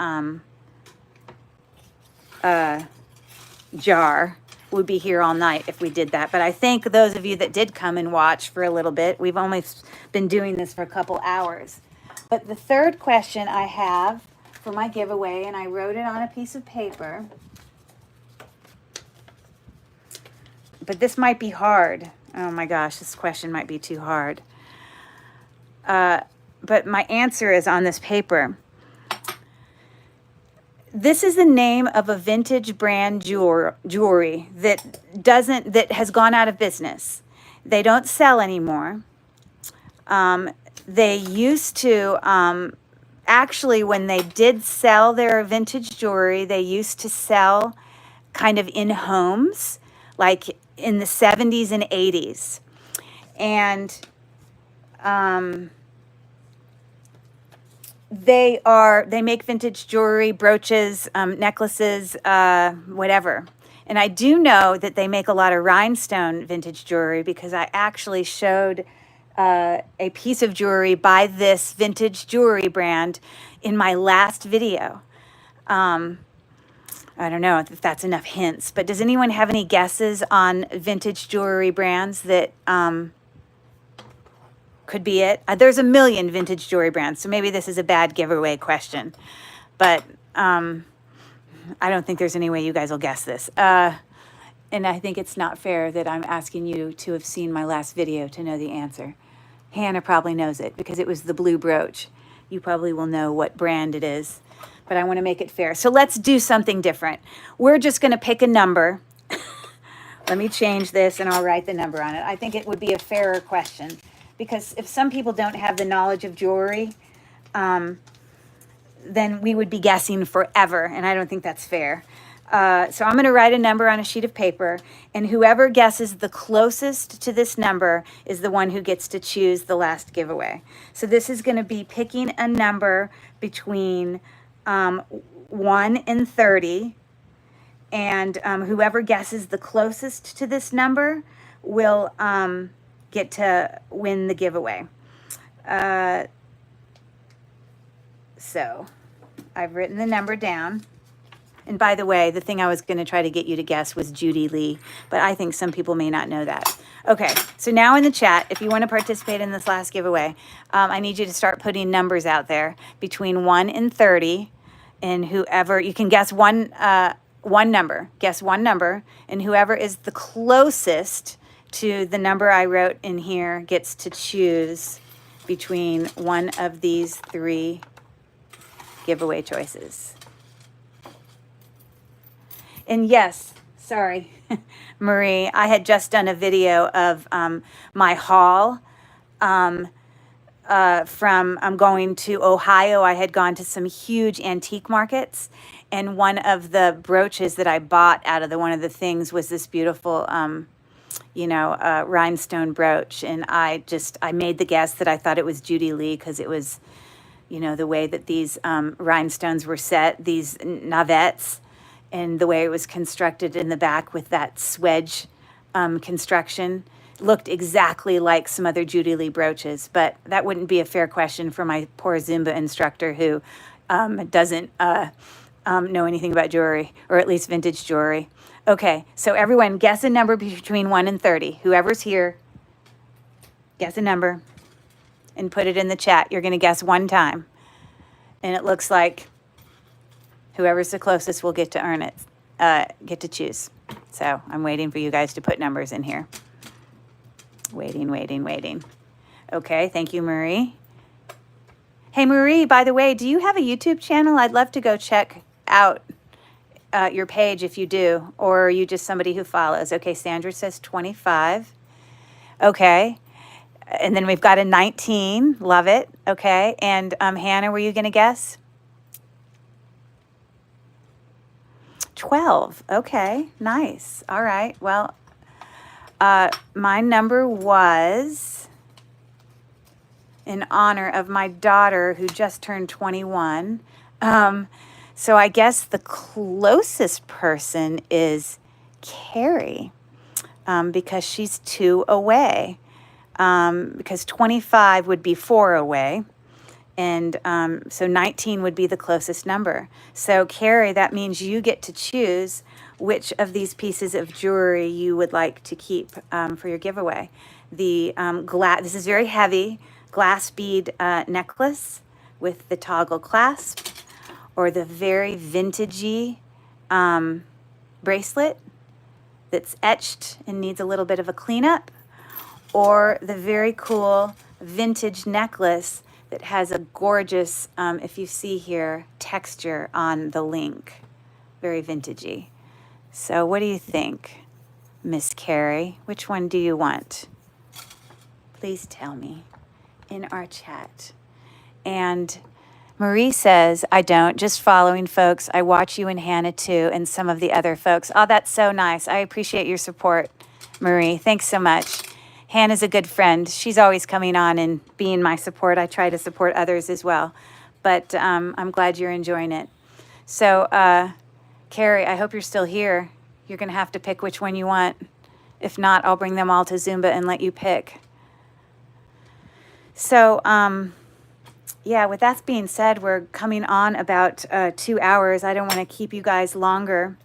jar. Would be here all night if we did that. But I thank those of you that did come and watch for a little bit. We've only been doing this for a couple hours. But the third question I have for my giveaway, and I wrote it on a piece of paper. But this might be hard. Oh my gosh, this question might be too hard. But my answer is on this paper. This is the name of a vintage brand jewelry that has gone out of business. They don't sell anymore. They used to, actually, when they did sell their vintage jewelry, they used to sell kind of in homes, like in the 70s and 80s. And they make vintage jewelry, brooches, necklaces, whatever. And I do know that they make a lot of rhinestone vintage jewelry because I actually showed a piece of jewelry by this vintage jewelry brand in my last video. I don't know if that's enough hints, but does anyone have any guesses on vintage jewelry brands that could be it? There's a million vintage jewelry brands, so maybe this is a bad giveaway question, but I don't think there's any way you guys will guess this. And I think it's not fair that I'm asking you to have seen my last video to know the answer. Hannah probably knows it because it was the blue brooch. You probably will know what brand it is, but I want to make it fair. So let's do something different. We're just going to pick a number. Let me change this and I'll write the number on it. I think it would be a fairer question because if some people don't have the knowledge of jewelry, then we would be guessing forever, and I don't think that's fair. So I'm going to write a number on a sheet of paper, and whoever guesses the closest to this number is the one who gets to choose the last giveaway. So this is going to be picking a number between 1 and 30, and whoever guesses the closest to this number will get to win the giveaway. So I've written the number down. And by the way, the thing I was going to try to get you to guess was Judy Lee, but I think some people may not know that. Okay, so now in the chat, if you want to participate in this last giveaway, I need you to start putting numbers out there between 1 and 30, and whoever, you can guess one number, and whoever is the closest to the number I wrote in here gets to choose between one of these 3 giveaway choices. And yes, sorry, Marie, I had just done a video of my haul from going to Ohio. I had gone to some huge antique markets, and one of the brooches that I bought out of one of the things was this beautiful, rhinestone brooch. And I made the guess that I thought it was Judy Lee because it was, the way that these rhinestones were set, these navettes, and the way it was constructed in the back with that swedge construction looked exactly like some other Judy Lee brooches. But that wouldn't be a fair question for my poor Zumba instructor who doesn't know anything about jewelry, or at least vintage jewelry. Okay, so everyone guess a number between 1 and 30. Whoever's here, guess a number and put it in the chat. You're going to guess one time. And it looks like whoever's the closest will get to earn it, get to choose. So I'm waiting for you guys to put numbers in here. Waiting. Okay, thank you, Marie. Hey, Marie, by the way, do you have a YouTube channel? I'd love to go check out your page if you do, or are you just somebody who follows? Okay, Sandra says 25. Okay, and then we've got a 19. Love it. Okay, and Hannah, were you going to guess? 12. Okay, nice. All right. Well, my number was in honor of my daughter who just turned 21. So I guess the closest person is Carrie because she's 2 away. Because 25 would be 4 away. And so 19 would be the closest number. So Carrie, that means you get to choose which of these pieces of jewelry you would like to keep for your giveaway. The this is very heavy, glass bead necklace with the toggle clasp, or the very vintagey bracelet that's etched and needs a little bit of a cleanup, or the very cool vintage necklace that has a gorgeous, if you see here, texture on the link. Very vintagey. So what do you think, Miss Carrie? Which one do you want? Please tell me in our chat. And Marie says, I don't, just following, folks. I watch you and Hannah too, and some of the other folks. Oh, that's so nice. I appreciate your support, Marie. Thanks so much. Hannah's a good friend. She's always coming on and being my support. I try to support others as well. But I'm glad you're enjoying it. So, Carrie, I hope you're still here. You're going to have to pick which one you want. If not, I'll bring them all to Zumba and let you pick. So, yeah, with that being said, we're coming on about 2 hours. I don't want to keep you guys longer.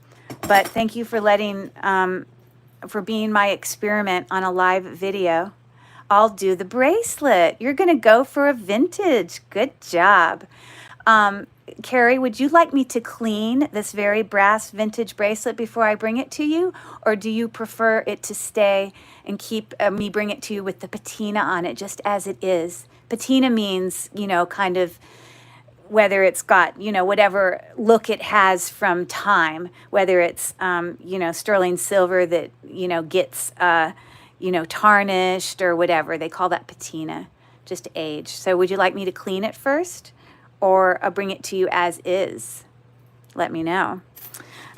But thank you for for being my experiment on a live video. I'll do the bracelet. You're going to go for a vintage. Good job. Carrie, would you like me to clean this very brass vintage bracelet before I bring it to you? Or do you prefer it to stay and keep me bring it to you with the patina on it just as it is? Patina means, you know, kind of whether it's got, you know, whatever look it has from time, whether it's, you know, sterling silver that, you know, gets, you know, tarnished or whatever. They call that patina, just age. So would you like me to clean it first or bring it to you as is? Let me know.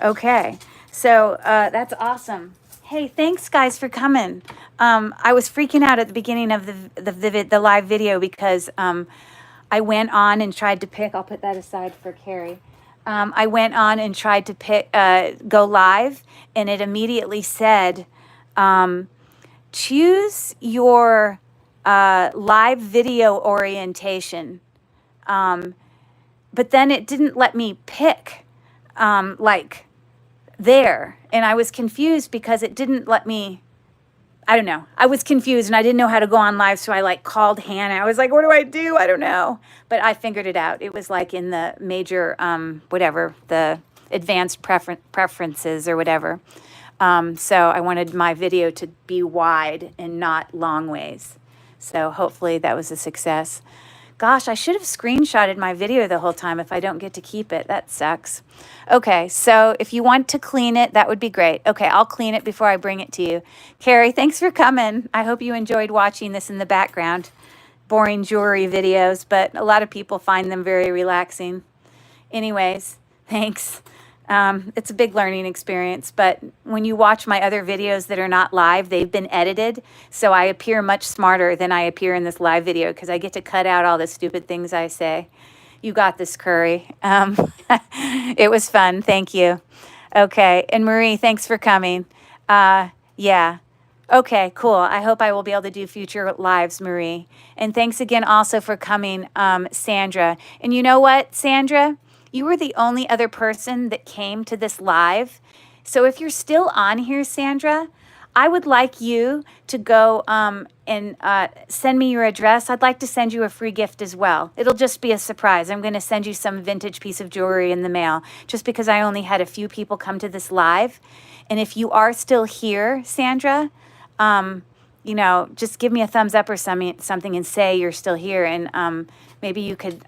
Okay, so that's awesome. Hey, thanks guys for coming. I was freaking out at the beginning of the live video because I went on and tried to pick, I'll put that aside for Carrie. I went on and tried to pick, go live, and it immediately said, choose your live video orientation. But then it didn't let me pick like there. And I was confused because it didn't let me, I don't know. I was confused and I didn't know how to go on live. So I like called Hannah. I was like, what do I do? I don't know. But I figured it out. It was like in the major, whatever, the advanced preferences or whatever. So I wanted my video to be wide and not long ways. So hopefully that was a success. Gosh, I should have screenshotted my video the whole time if I don't get to keep it. That sucks. Okay, so if you want to clean it, that would be great. Okay, I'll clean it before I bring it to you. Carrie, thanks for coming. I hope you enjoyed watching this in the background. Boring jewelry videos, but a lot of people find them very relaxing. Anyways, thanks. It's a big learning experience, but when you watch my other videos that are not live, they've been edited, so I appear much smarter than I appear in this live video because I get to cut out all the stupid things I say. You got this, Curry. It was fun. Thank you. Okay, and Marie, thanks for coming. Yeah. Okay, cool. I hope I will be able to do future lives, Marie. And thanks again also for coming, Sandra. And you know what, Sandra? You were the only other person that came to this live. So if you're still on here, Sandra, I would like you to go and send me your address. I'd like to send you a free gift as well. It'll just be a surprise. I'm going to send you some vintage piece of jewelry in the mail just because I only had a few people come to this live. And if you are still here, Sandra, you know, just give me a thumbs up or something and say you're still here. And maybe you could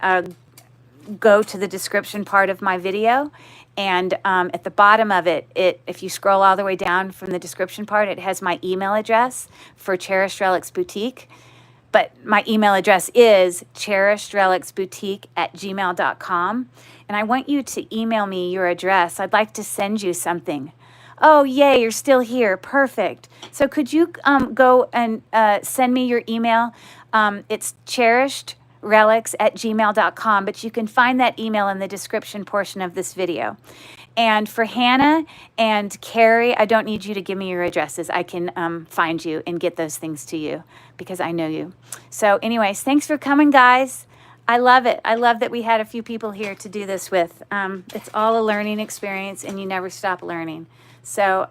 go to the description part of my video, and at the bottom of it, if you scroll all the way down from the description part, it has my email address for Cherished Relics Boutique. But my email address is cherishedrelicsboutique@gmail.com. And I want you to email me your address. I'd like to send you something. Oh, yay, you're still here. Perfect. So could you go and send me your email? It's cherishedrelics@gmail.com, but you can find that email in the description portion of this video. And for Hannah and Carrie, I don't need you to give me your addresses. I can find you and get those things to you because I know you. So anyways, thanks for coming, guys. I love it. I love that we had a few people here to do this with. It's all a learning experience, and you never stop learning. So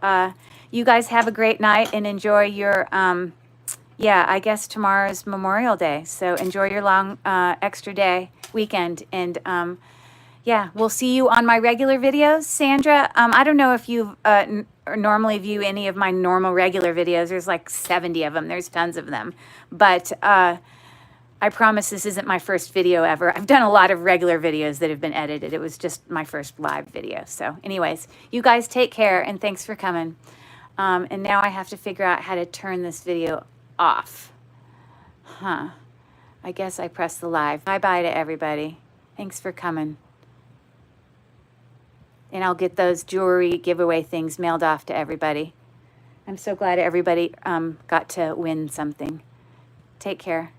you guys have a great night and enjoy your, yeah, I guess tomorrow's Memorial Day. So enjoy your long extra day, weekend. And yeah, we'll see you on my regular videos. Sandra, I don't know if you normally view any of my normal regular videos. There's like 70 of them. There's tons of them. But I promise this isn't my first video ever. I've done a lot of regular videos that have been edited. It was just my first live video. So anyways, you guys take care, and thanks for coming. And now I have to figure out how to turn this video off. Huh. I guess I pressed the live. Bye-bye to everybody. Thanks for coming. And I'll get those jewelry giveaway things mailed off to everybody. I'm so glad everybody got to win something. Take care.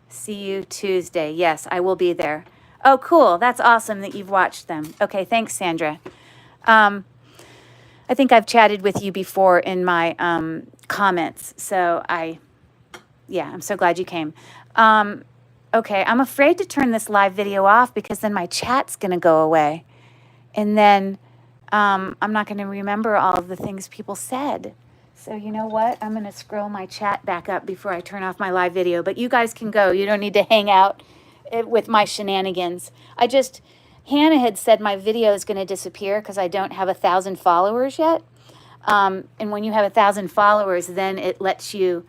See you Tuesday. Yes, I will be there. Oh, cool. That's awesome that you've watched them. Okay, thanks, Sandra. I think I've chatted with you before in my comments. So yeah, I'm so glad you came. Okay, I'm afraid to turn this live video off because then my chat's going to go away. And then I'm not going to remember all of the things people said. So you know what? I'm going to scroll my chat back up before I turn off my live video. But you guys can go. You don't need to hang out with my shenanigans. Hannah had said my video is going to disappear because I don't have 1,000 followers yet. And when you have 1,000 followers, then it lets you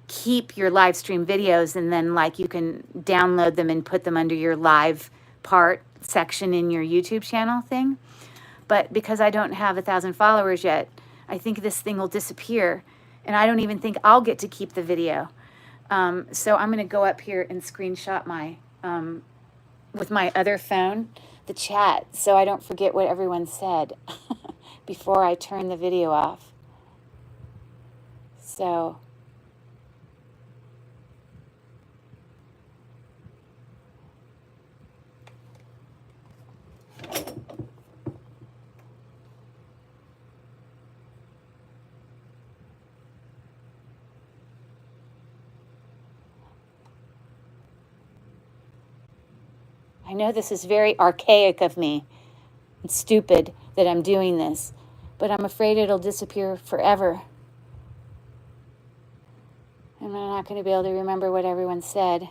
keep your live stream videos, and then like you can download them and put them under your live part section in your YouTube channel thing. But because I don't have 1,000 followers yet, I think this thing will disappear, and I don't even think I'll get to keep the video. So I'm going to go up here and screenshot my, with my other phone, the chat, so I don't forget what everyone said before I turn the video off. So I know this is very archaic of me. It's stupid that I'm doing this, but I'm afraid it'll disappear forever. And I'm not going to be able to remember what everyone said.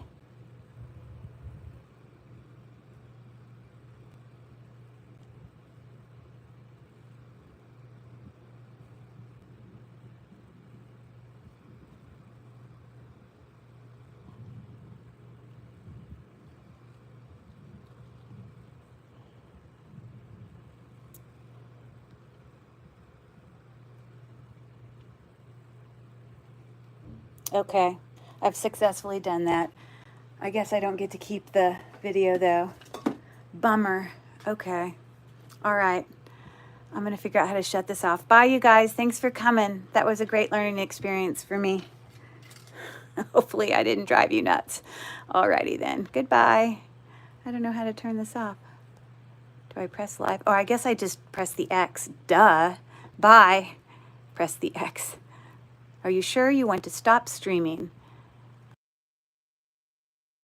Okay, I've successfully done that. I guess I don't get to keep the video though. Bummer. Okay. All right. I'm going to figure out how to shut this off. Bye, you guys. Thanks for coming. That was a great learning experience for me. Hopefully I didn't drive you nuts. Alrighty then. Goodbye. I don't know how to turn this off. Do I press live? Oh, I guess I just press the X. Duh. Bye. Press the X. Are you sure you want to stop streaming?